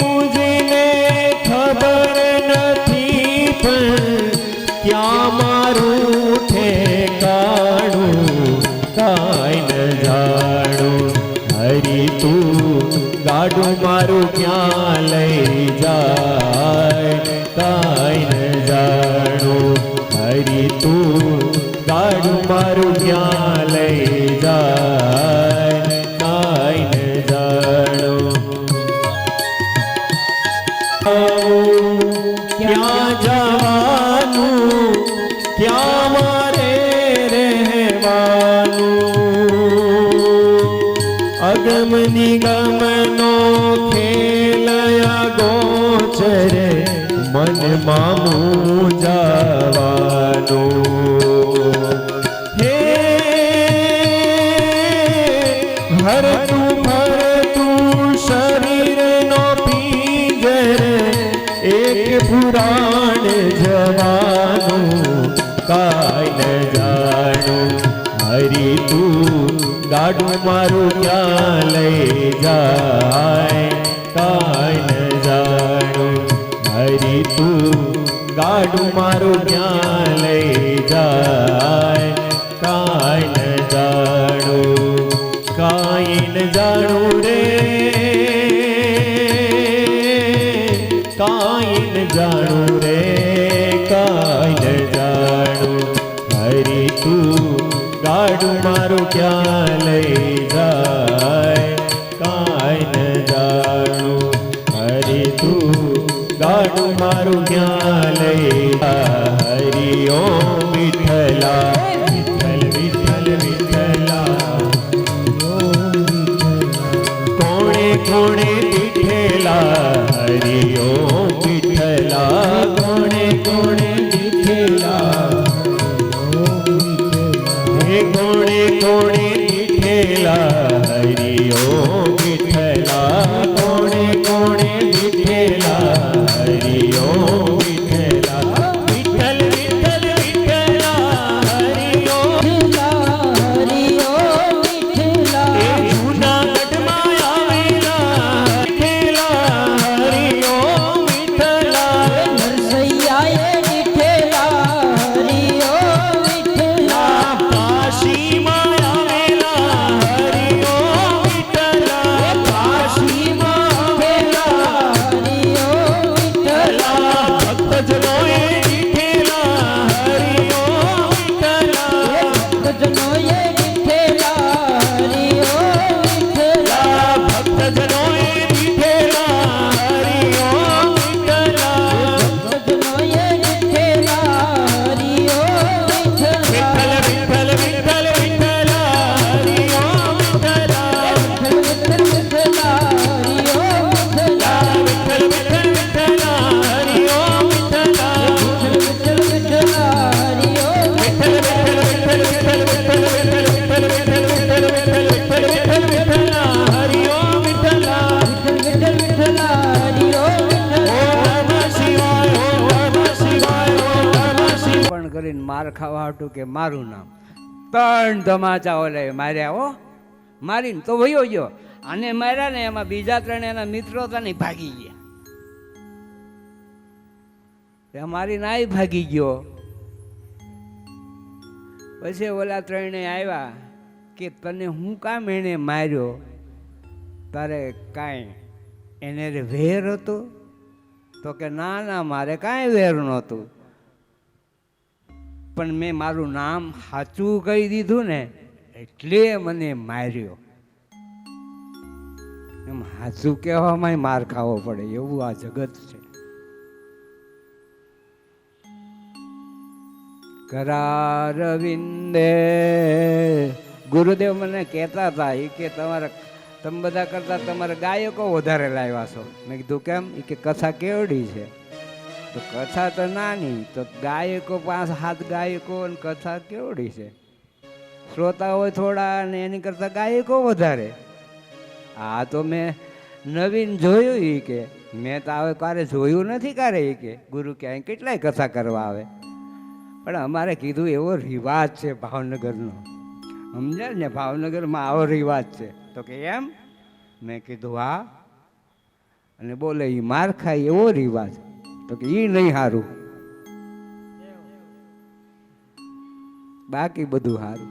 તું ગાડું મારું ક્યાં લઈ જાય કાંઈ ન જાણું ક્યાં જવાનું ક્યાં મારે રહેવાનું અગમ નિગમનો ખેલયા ગોચર મનમાં મૂંઝાવાનું હે હરતું ફરતું શરીરનો પીંજર એક પુરાણ જવાનું કાંઈ ન જાણું હરી તું ગાડું મારું ક્યાં લઈ જાય કાંઈ ન જાણું હરી તું ગાડું મારું ક્યાં લઈ જાય કાંઈ ન જાણું કાંઈ ન જાણું રે કાંઈ ન જાણું રે કાંઈ ન જાણું હરી તું ગાડું મારું ક્યાં લઈ જાય કાંઈ ન જાણું હરી તું ગાડું મારું ક્યાં લઈ હરી ઓમ વિઠ્ઠલા વિઠ્ઠલ વિઠ્ઠલ વિઠ્ઠલા કોણે કોણે દીઠેલા હરી ઓમ વિઠ્ઠલા કોણે કોણે દીઠેલા હે કોણે કોણે દીઠેલા હરી ઓમ વિઠ્ઠલા કોણે કોણે દીઠેલા હરી ઓમ વિઠ્ઠલા વિઠ્ઠલ વિઠ્ઠલ વિઠ્ઠલા હરી ઓમ એ જૂનાગઢમાં આવેલા વિઠ્ઠલા હરી ઓમ વિઠ્ઠલા કાશીમાં આવેલા હરી ઓમ વિઠ્ઠલા કાશીમાં આવેલા ભક્તજનોએ દીઠેલા હરી ઓમ વિઠ્ઠલા ભક્તજનોએ દીઠેલા હરી ઓમ વિઠ્ઠલ વિઠ્ઠલ વિઠ્ઠલ વિઠ્ઠલા હરી ઓમ વિઠ્ઠલા વિઠ્ઠલ વિઠ્ઠલ વિઠ્ઠલા હરી ઓમ વિઠ્ઠલા વિઠ્ઠલ વિઠ્ઠલા હરી ઓમ વિઠ્ઠલા ઓમ નમઃ શિવાય ઓમ નમઃ શિવાય ઓમ નમઃ શિવાય પણ કરીને માર ખાવા હાટું કે મારું નામ 3 ધમાચા ઓલે માર્યા હો મારીને તો વયો ગયો અને માર્યા ને એમાં બીજા 3 એના મિત્રો હતા ને ભાગી ગયા મારી નાય ભાગી ગયો પછી ઓલા 3 આવ્યા કે તને હું કામ એને માર્યો તારે કાંઈ એને રે વેર હતો તો કે ના ના મારે કાંઈ વેર નહોતું પણ મેં મારું નામ સાચું કહી દીધું ને એટલે મને માર્યો એમ સાચું કહેવામાં માર ખાવો પડે એવું આ જગત છે કરારવિંદે ગુરુદેવ મને કહેતા હતા એ કે તમે બધા કરતા તમારા ગાયકો વધારે લાવ્યા છો મેં કીધું કેમ એ કે કથા કેવડી છે તો કથા તો નાની તો ગાયકો 5-7 ગાયકો અને કથા કેવડી છે શ્રોતાઓ થોડા અને એની કરતા ગાયકો વધારે આ તો મેં નવીન જોયું એ કે મેં તો હવે ક્યારે જોયું નથી ક્યારે એ કે ગુરુ ક્યાંય કેટલાય કથા કરવા આવે પણ અમારે કીધું એવો રિવાજ છે ભાવનગરનો સમજ્યા ને ભાવનગરમાં આવો રિવાજ છે તો કે એમ મેં કીધું હા અને બોલે એ માર ખાય એવો રિવાજ તો કે એ નહીં સારું બાકી બધું સારું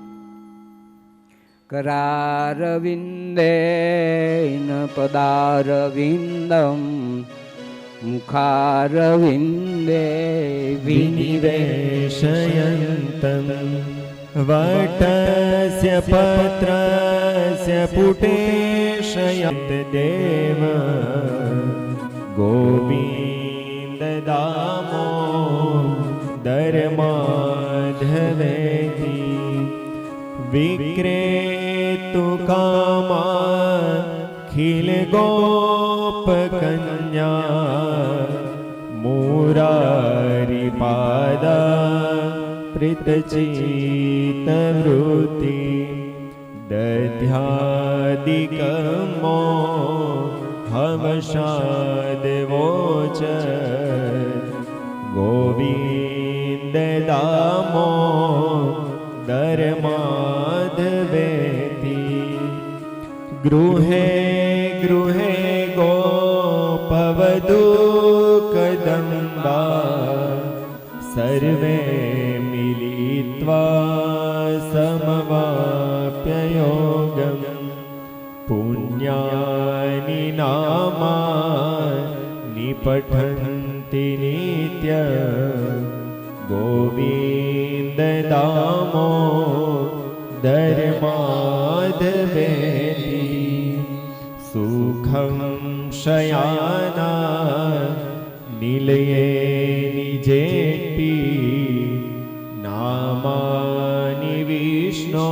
કરારવિંદેન પદારવિંદમ મુખારવિંદે विनिवेशयन्तं वटस्य पत्रस्य पुटेशयत् देव गोविन्ददामोदरमाधवेति विक्रेतुकामाखिलगोपकन्या मुरारिपादा प्रीतचित्तवृत्ति दध्यादिकमो हवशादवोच गोविन्ददामो दरमाधवेति गृहे गृहे गोपवधू कदम्बा सर्वे मिलित्वा समवाप्ययोगं पुण्यानि नामानि पठन्ति नित्यं गोविन्ददामोदरमाधवेति सुखं शयाना निलये निजेति नामानि विष्णो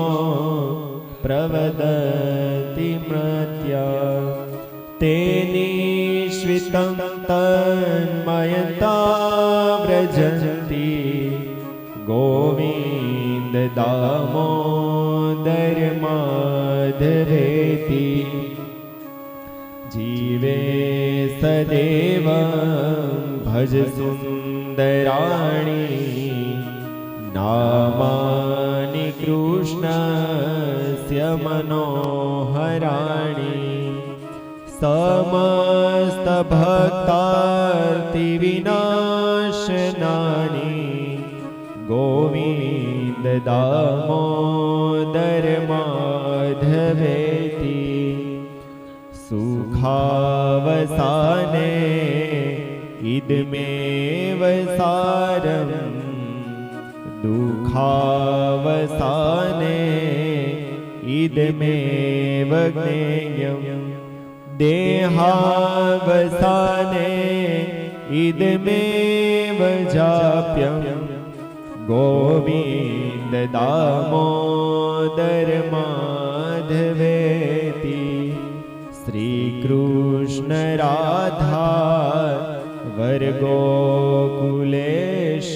प्रवदति मृत्या तेनिश्वितं तन्मयता व्रजन्ति गोविन्ददामोदरमाधवेति जीवे सदेव भज सुन्दराणि नामानि कृष्णस्य मनोहराणि समस्तभक्तार्तिविनाशनानि गोविन्ददामोदरमाधवेति सुखावसाने इदमेव सारं दुःखावसाने इदमेव ज्ञेयं देहावसाने इदमेव जाप्यं गोविन्ददामोदरमाधवेति श्रीकृष्ण राधा वरगोकुलेश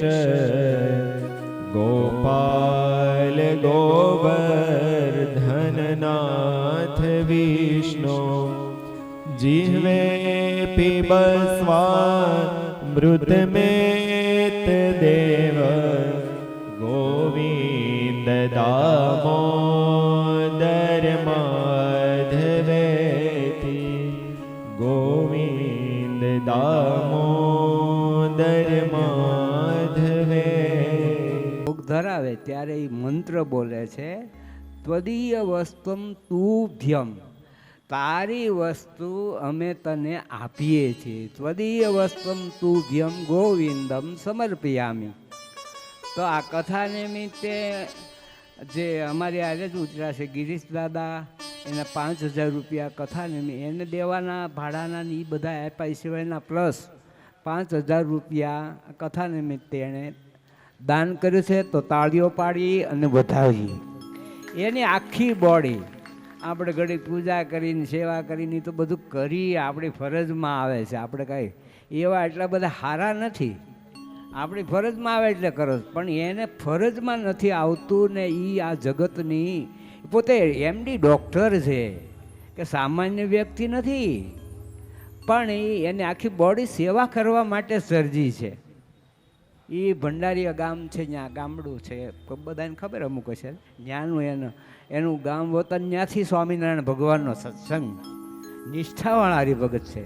गोपाल गोवर्धननाथ विष्णु जिह्वे पिबस्वामृतमेत देव गोविन्ददामोदरमाधवेति गोविन्ददामोदरमाधवे ભોગ ધરાવે ત્યારે એ મંત્ર બોલે છે ત્વદીય વસ્તુમ તુભ્યમ, તારી વસ્તુ અમે તને આપીએ છીએ. ત્વદીય વસ્તુમ તુભ્યમ ગોવિંદમ સમર્પયામિ. તો આ કથા નિમિત્તે જે અમારી આજે જ ઉતર્યા ગિરીશ દાદા, એના 5000 રૂપિયા કથા નિમિત્તે એને દેવાના ભાડાના એ બધા આપ્યા સિવાયના પ્લસ 5000 રૂપિયા કથા નિમિત્તે એણે દાન કર્યું છે. તો તાળીઓ પાડી અને વધાવીએ. એની આખી બોડી આપણે ઘડી પૂજા કરીને સેવા કરીને તો બધું કરી આપણી ફરજમાં આવે છે. આપણે કાંઈ એવા એટલા બધા સારા નથી, આપણી ફરજમાં આવે એટલે કરો, પણ એને ફરજમાં નથી આવતું ને એ આ જગતની પોતે એમડી ડૉક્ટર છે કે સામાન્ય વ્યક્તિ નથી, પણ એને આખી બોડી સેવા કરવા માટે સર્જી છે. એ ભંડારીયા ગામ છે, ત્યાં ગામડું છે, બધાને ખબર અમુક છે ત્યાંનું એનું ગામ વતન. ત્યાંથી સ્વામિનારાયણ ભગવાનનો સત્સંગ, નિષ્ઠાવાળા હરિભગત છે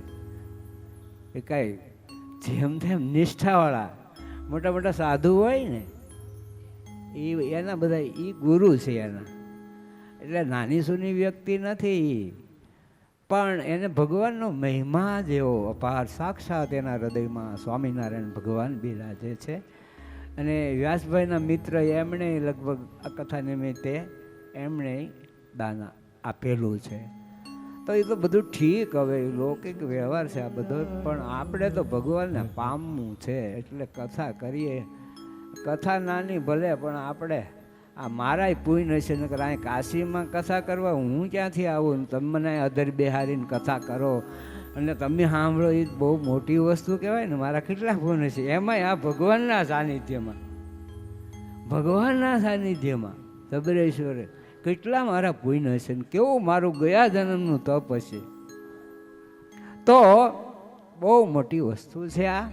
એ કાંઈ જેમ તેમ નિષ્ઠાવાળા મોટા મોટા સાધુ હોય ને એ એના બધા એ ગુરુ છે એના. એટલે નાની સૂની વ્યક્તિ નથી. પણ એને ભગવાનનો મહિમા જેવો અપાર સાક્ષાત એના હૃદયમાં સ્વામિનારાયણ ભગવાન બિરાજે છે. અને વ્યાસભાઈના મિત્ર એમણે લગભગ આ કથા નિમિત્તે એમણે દાન આપેલું છે. તો એ તો બધું ઠીક, હવે લૌકિક વ્યવહાર છે આ બધો, પણ આપણે તો ભગવાનને પામવું છે એટલે કથા કરીએ. કથા નાની ભલે, પણ આપણે આ મારાય પુણ્ય છે, નકર અહીં કાશીમાં કથા કરવા હું ક્યાંથી આવું ને તમે મને અધર બેહારીને કથા કરો અને તમે સાંભળો, એ બહુ મોટી વસ્તુ કહેવાય ને. મારા કેટલા પુણ્ય છે, એમાંય આ ભગવાનના સાનિધ્યમાં સબરેશ્વરે કેટલા મારા પુણ્ય છે ને કેવું મારું ગયા જન્મનું તપ હશે. તો બહુ મોટી વસ્તુ છે આ.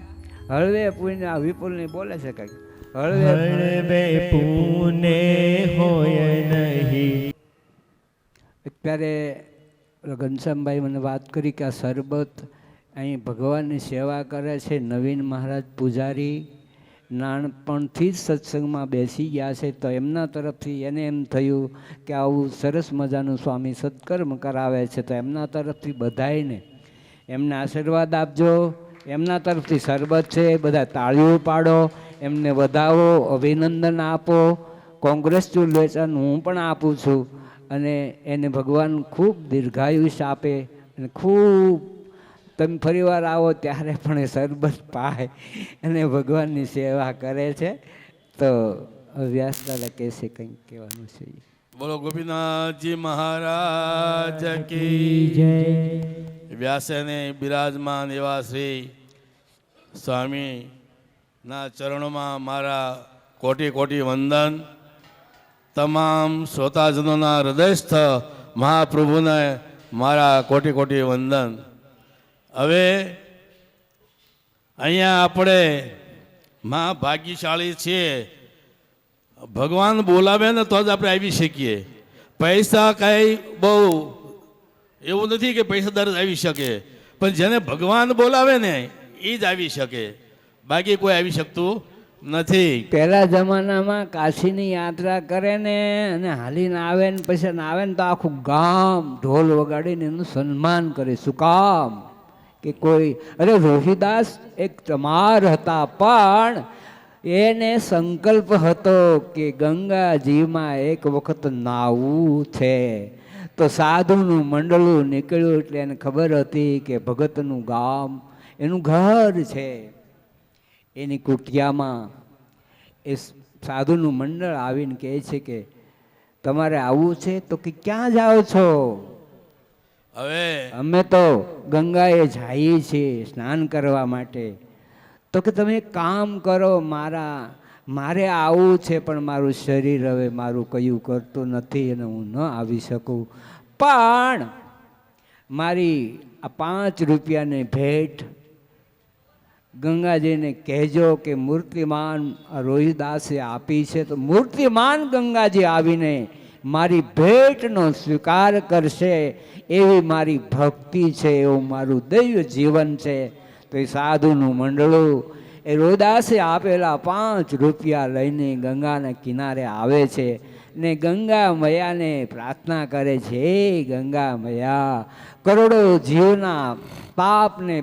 હળવે પુણ્ય આ વિપુલની બોલે છે કંઈક, હળવે પુને હોય નહીં. અત્યારે ઘનશ્યામભાઈ મને વાત કરી કે આ શરબત અહીં ભગવાનની સેવા કરે છે. નવીન મહારાજ પૂજારી નાનપણથી જ સત્સંગમાં બેસી ગયા છે, તો એમના તરફથી એને એમ થયું કે આવું સરસ મજાનું સ્વામી સત્કર્મ કરાવે છે, તો એમના તરફથી બધાયને એમને આશીર્વાદ આપજો. એમના તરફથી શરબત છે, બધા તાળીઓ પાડો, એમને વધાવો, અભિનંદન આપો, કોંગ્રેચ્યુલેશન હું પણ આપું છું. અને એને ભગવાન ખૂબ દીર્ઘાયુષ્ય આપે અને ખૂબ તમે ફરીવાર આવો ત્યારે પણ એ શરબત પાય અને ભગવાનની સેવા કરે છે. તો વ્યાસદાદા કહેશે કંઈક કહેવાનું છે. બોલો ગોપીનાથજી મહારાજ કી જય. વ્યાસને બિરાજમાન એવા શ્રી સ્વામીના ચરણોમાં મારા કોટી કોટી વંદન. તમામ શ્રોતાજનોના હૃદયસ્થ મહાપ્રભુને મારા કોટી કોટી વંદન. હવે અહીંયા આપણે મહાભાગ્યશાળી છીએ. ભગવાન બોલાવે ને તો જ આપણે આવી શકીએ. પૈસા કાંઈ બહુ એવું નથી કે પૈસાદાર જ આવી શકે, પણ જેને ભગવાન બોલાવે ને એ જ આવી શકે, બાકી કોઈ આવી શકતું નથી. પહેલા જમાનામાં કાશીની યાત્રા કરે ને અને હાલીને આવે ને પછી આવે ને તો આખું ગામ ઢોલ વગાડીને એનું સન્માન કરે. શું કામ? કે કોઈ અરે રોહિદાસ એક ચમાર હતા, પણ એને સંકલ્પ હતો કે ગંગાજીમાં એક વખત નાવું છે. તો સાધુનું મંડળું નીકળ્યું એટલે એને ખબર હતી કે ભગતનું ગામ એનું ઘર છે. એની કુટિયામાં એ સાધુનું મંડળ આવીને કહે છે કે તમારે આવવું છે? તો કે ક્યાં જાઓ છો? હવે અમે તો ગંગાએ જઈએ છીએ સ્નાન કરવા માટે. તો કે તમે એક કામ કરો, મારે આવવું છે પણ મારું શરીર હવે મારું કયું કરતું નથી અને હું ન આવી શકું, પણ મારી આ 5 રૂપિયાની ભેટ ગંગાજીને કહેજો કે મૂર્તિમાન રોહિદાસે આપી છે. તો મૂર્તિમાન ગંગાજી આવીને મારી ભેટનો સ્વીકાર કરશે એવી મારી ભક્તિ છે, એવું મારું દૈવ જીવન છે. તો એ સાધુનું મંડળું એ રોહિદાસે આપેલા 5 રૂપિયા લઈને ગંગાના કિનારે આવે છે ને ગંગા મૈયાને પ્રાર્થના કરે છે, હે ગંગા મૈયા, કરોડો જીવના પાપને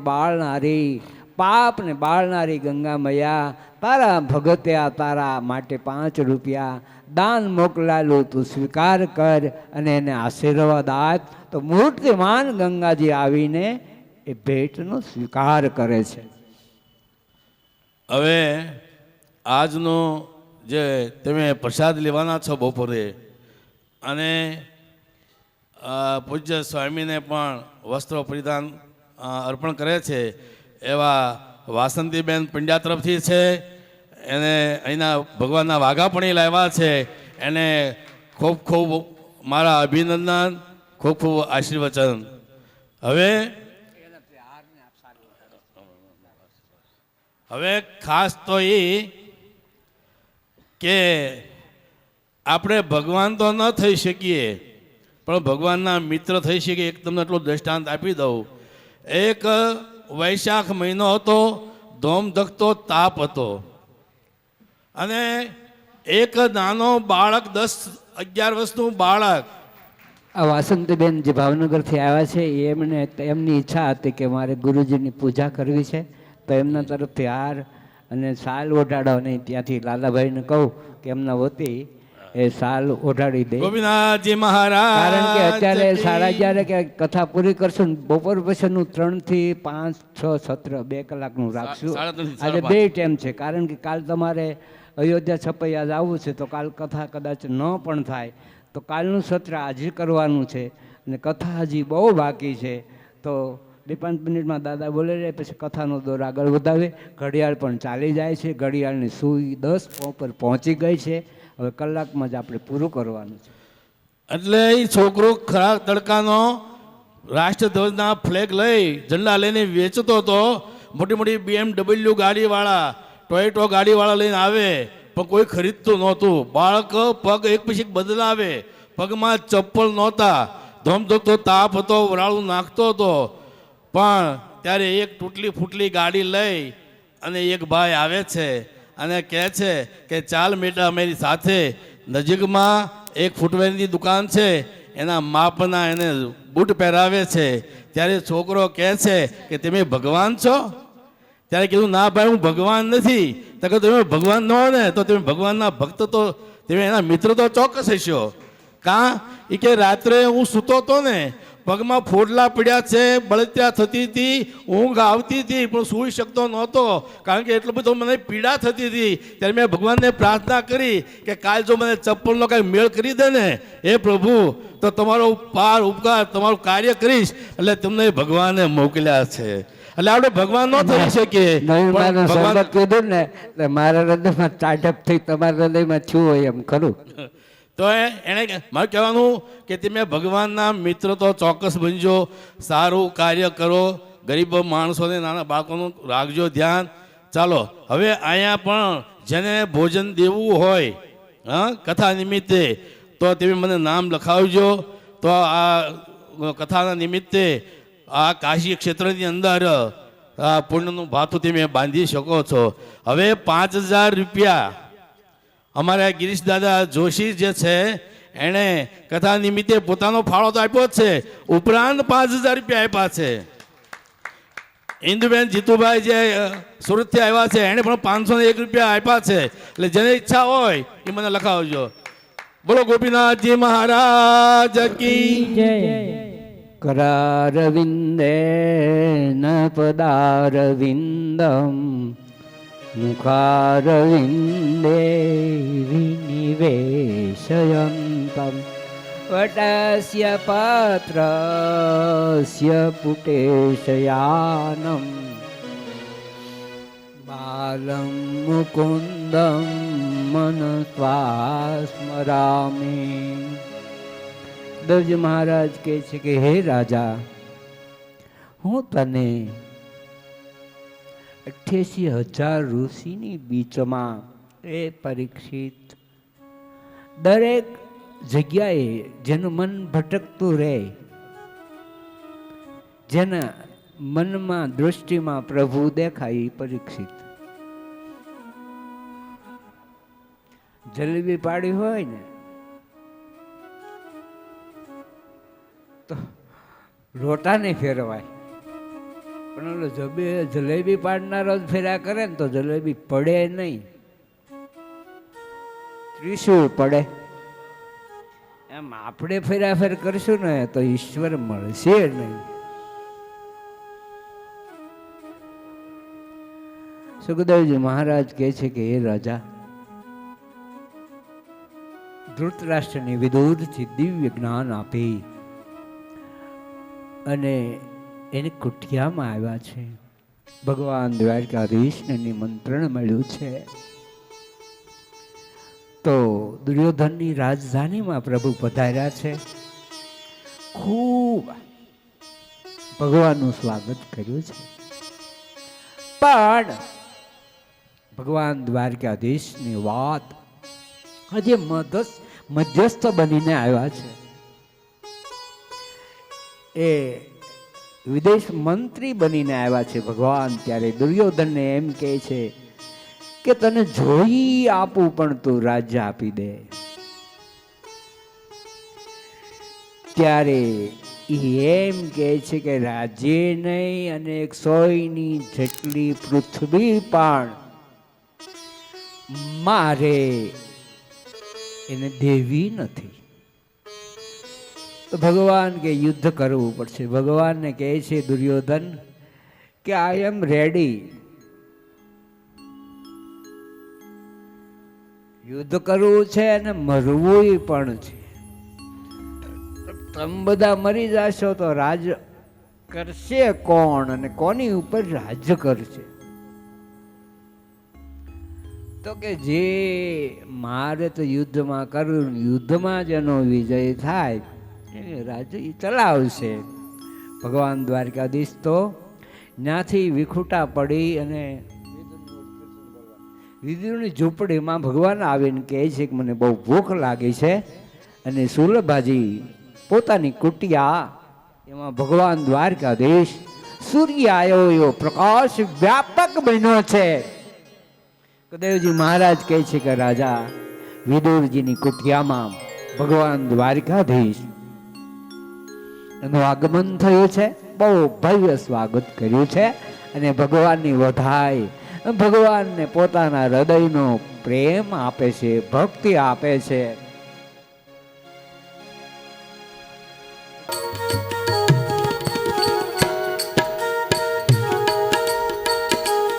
બાળનારી ગંગા મૈયા, તારા ભગત્યા તારા માટે 5 રૂપિયા દાન મોકલાયેલું તું સ્વીકાર કર અને એને આશીર્વાદ આપ. તો મૂર્તિમાન ગંગાજી આવીને એ ભેટનો સ્વીકાર કરે છે. હવે આજનો જે તમે પ્રસાદ લેવાના છો બપોરે, અને પૂજ્ય સ્વામીને પણ વસ્ત્રો પરિધાન અર્પણ કરે છે એવા વાસંતીબેન પંડ્યા તરફથી છે. એને અહીંના ભગવાનના વાઘા પણ લાવ્યા છે. એને ખૂબ ખૂબ મારા અભિનંદન, ખૂબ ખૂબ આશીર્વચન. હવે ખાસ તો એ કે આપણે ભગવાન તો ન થઈ શકીએ પણ ભગવાનના મિત્ર થઈ શકીએ. એક તમને એટલું દ્રષ્ટાંત આપી દઉં. એક વૈશાખ મહિનો હતો, ધોમધખતો તાપ હતો, અને એક નાનો બાળક 10-11 વર્ષનું બાળક આ વાસંતીબેન જે ભાવનગરથી આવ્યા છે એમને એમની ઈચ્છા હતી કે મારે ગુરુજીની પૂજા કરવી છે, તો એમના તરફથી હાર અને શાલ ઓઢાડવાની ત્યાંથી લાલાભાઈને કહું કે એમના વતી એ શાલ ઓઢાડી દે, ગોપીનાથજી મહારાજ કારણ કે અત્યારે કી. 11:30 કે કથા પૂરી કરશું ને બપોર પછીનું 3 થી 5 6 સત્ર 2 કલાકનું રાખશું. 3:30, આજે 2 ટાઈમ છે, કારણ કે કાલ તમારે અયોધ્યા છપૈયા જવું છે, તો કાલ કથા કદાચ ન પણ થાય, તો કાલનું સત્ર આજે કરવાનું છે અને કથા હજી બહુ બાકી છે. તો 2-5 મિનિટમાં દાદા બોલે જાય, પછી કથાનો દોર આગળ વધાવે. ઘડિયાળ પણ ચાલી જાય છે, ઘડિયાળની સુઈ 10 પર પહોંચી ગઈ છે. હવે કલાકમાં જ આપણે પૂરું કરવાનું છે. એટલે એ છોકરો ખરા તડકાનો રાષ્ટ્રધ્વજના ફ્લેગ લઈ ઝંડા લઈને વેચતો હતો. મોટી મોટી BMW ગાડીવાળા, ટોયોટો ગાડીવાળા લઈને આવે, પણ કોઈ ખરીદતું નહોતું. બાળક પગ એક પછી એક બદલાવે, પગમાં ચપ્પલ નહોતા, ધમધમતો તાપ હતો, વરાળું નાખતો હતો. પણ ત્યારે એક તૂટલી ફૂટલી ગાડી લઈ અને એક ભાઈ આવે છે અને કહે છે કે ચાલ બેટા અમારી સાથે. નજીકમાં એક ફૂટવેરની દુકાન છે, એના માપના એને બૂટ પહેરાવે છે. ત્યારે છોકરો કહે છે કે તમે ભગવાન છો? ત્યારે કીધું ના ભાઈ હું ભગવાન નથી. તો કે તમે ભગવાન ન હો ને તો તમે ભગવાનના ભક્ત તો તમે એના મિત્ર તો ચોક્કસ હશો. કાં એ કે રાત્રે હું સૂતો હતો ને, પગમાં ફોડલા પડ્યા છે, બળત્યા થતી હતી, ઊંઘ આવતી હતી, પણ સૂઈ શકતો નહોતો, કારણ કે એટલો બધો મને પીડા થતી હતી. ત્યારે મેં ભગવાનને પ્રાર્થના કરી કે કાલ જો મને ચપ્પલનો કાંઈ મેળ કરી દે ને, હે પ્રભુ, તો તમારો પાર ઉપકાર તમારું કાર્ય કરીશ. એટલે તમને ભગવાને મોકલ્યા છે. એટલે આપણે ભગવાન ન થઈ શકીએ, નવીન પણ માનું ભગવાન સંગત કીધું ને એટલે મારા હૃદયમાં ટાઢપ થઈ તમારા હૃદયમાં થયું હોય એમ ખરું. તો એણે મારે કહેવાનું કે તમે ભગવાનના મિત્ર તો ચોક્કસ બનજો, સારું કાર્ય કરો, ગરીબ માણસોને નાના બાળકોનું રાખજો ધ્યાન. ચાલો હવે અહીંયા પણ જેને ભોજન દેવું હોય કથા નિમિત્તે, તો તમે મને નામ લખાવજો. તો આ કથાના નિમિત્તે આ કાશી ક્ષેત્રની અંદર આ પુણ્યનું ભાથું તમે બાંધી શકો છો. હવે 5000 રૂપિયા અમારા ગિરીશ દાદા જોશી જે છે એણે કથા નિમિત્તે પોતાનો ફાળો તો આપ્યો જ છે, ઉપરાંત 5000 રૂપિયા આપ્યા છે. ઇન્દુબેન જીતુભાઈ જે સુરતથી આવ્યા છે એણે પણ 501 રૂપિયા આપ્યા છે. એટલે જેને ઈચ્છા હોય એ મને લખાવજો. બોલો ગોપીનાથજી મહારાજ કી જય करारविन्दे न पदारविन्दं मुखारविन्दे विनिवेशयन्तं वटस्य पात्रस्य पुटेशयानं बालं मुकुन्दं मनस्वा स्मरामि. દેવજી મહારાજ કહે છે કે હે રાજા, હું તને 88,000 ઋષિની બીચમાં એ પરીક્ષિત દરેક જગ્યાએ જેનું મન ભટકતું રહે, જેના મનમાં દૃષ્ટિમાં પ્રભુ દેખાય એ પરીક્ષિત. જલેબી પાડી હોય ને તો રોટા નહીં ફેરવાય, પણ ઓલો જલેબી પાડનારો જ ફેર્યા કરે ને તો જલેબી પડે નહીં, ત્રિશૂળ પડે. એમ આપણે ફેરાફેર કરશું ને તો ઈશ્વર મળશે નહીં. સુખદેવજી મહારાજ કહે છે કે એ રાજા, ધૃતરાષ્ટ્રની વિદુરથી દિવ્ય જ્ઞાન આપી અને એને કુટિયામાં આવ્યા છે. ભગવાન દ્વારકાધીશને નિમંત્રણ મળ્યું છે. તો દુર્યોધનની રાજધાનીમાં પ્રભુ પધાર્યા છે. ખૂબ ભગવાનનું સ્વાગત કર્યું છે, પણ ભગવાન દ્વારકાધીશની વાત હજી મધ્યસ્થ બનીને આવ્યા છે. એ વિદેશ મંત્રી બનીને આવ્યા છે ભગવાન. ત્યારે દુર્યોધનને એમ કહે છે કે તને જોઈ આપું પણ તું રાજ્ય આપી દે. ત્યારે એ એમ કહે છે કે રાજ્ય નહીં અને 100ની જેટલી પૃથ્વી પણ મારે એને દેવી નથી. તો ભગવાન કે યુદ્ધ કરવું પડશે. ભગવાનને કહે છે દુર્યોધન કે આઈ એમ રેડી, યુદ્ધ કરવું છે અને મરવું પણ છે. તમે બધા મરી જશો તો રાજ કરશે કોણ અને કોની ઉપર રાજ કરશે? તો કે જે મારે તો યુદ્ધમાં કરવું, યુદ્ધમાં જેનો વિજય થાય એ રાજ્ય ચલાવશે. ભગવાન દ્વારકાધીશ તો ત્યાંથી વિખૂટા પડી અને વિદુરની ઝૂંપડીમાં ભગવાન આવીને કહે છે કે મને બહુ ભૂખ લાગી છે. અને સુલભાજી પોતાની કુટિયા, એમાં ભગવાન દ્વારકાધીશ સૂર્ય આવ્યો એવો પ્રકાશ વ્યાપક બન્યો છે. કદેવજી મહારાજ કહે છે કે રાજા વિદુરજીની કુટિયામાં ભગવાન દ્વારકાધીશ એનું આગમન થયું છે. બહુ ભવ્ય સ્વાગત કર્યું છે અને ભગવાનની વધાઈ, ભગવાનને પોતાના હૃદયનો પ્રેમ આપે છે, ભક્તિ આપે છે.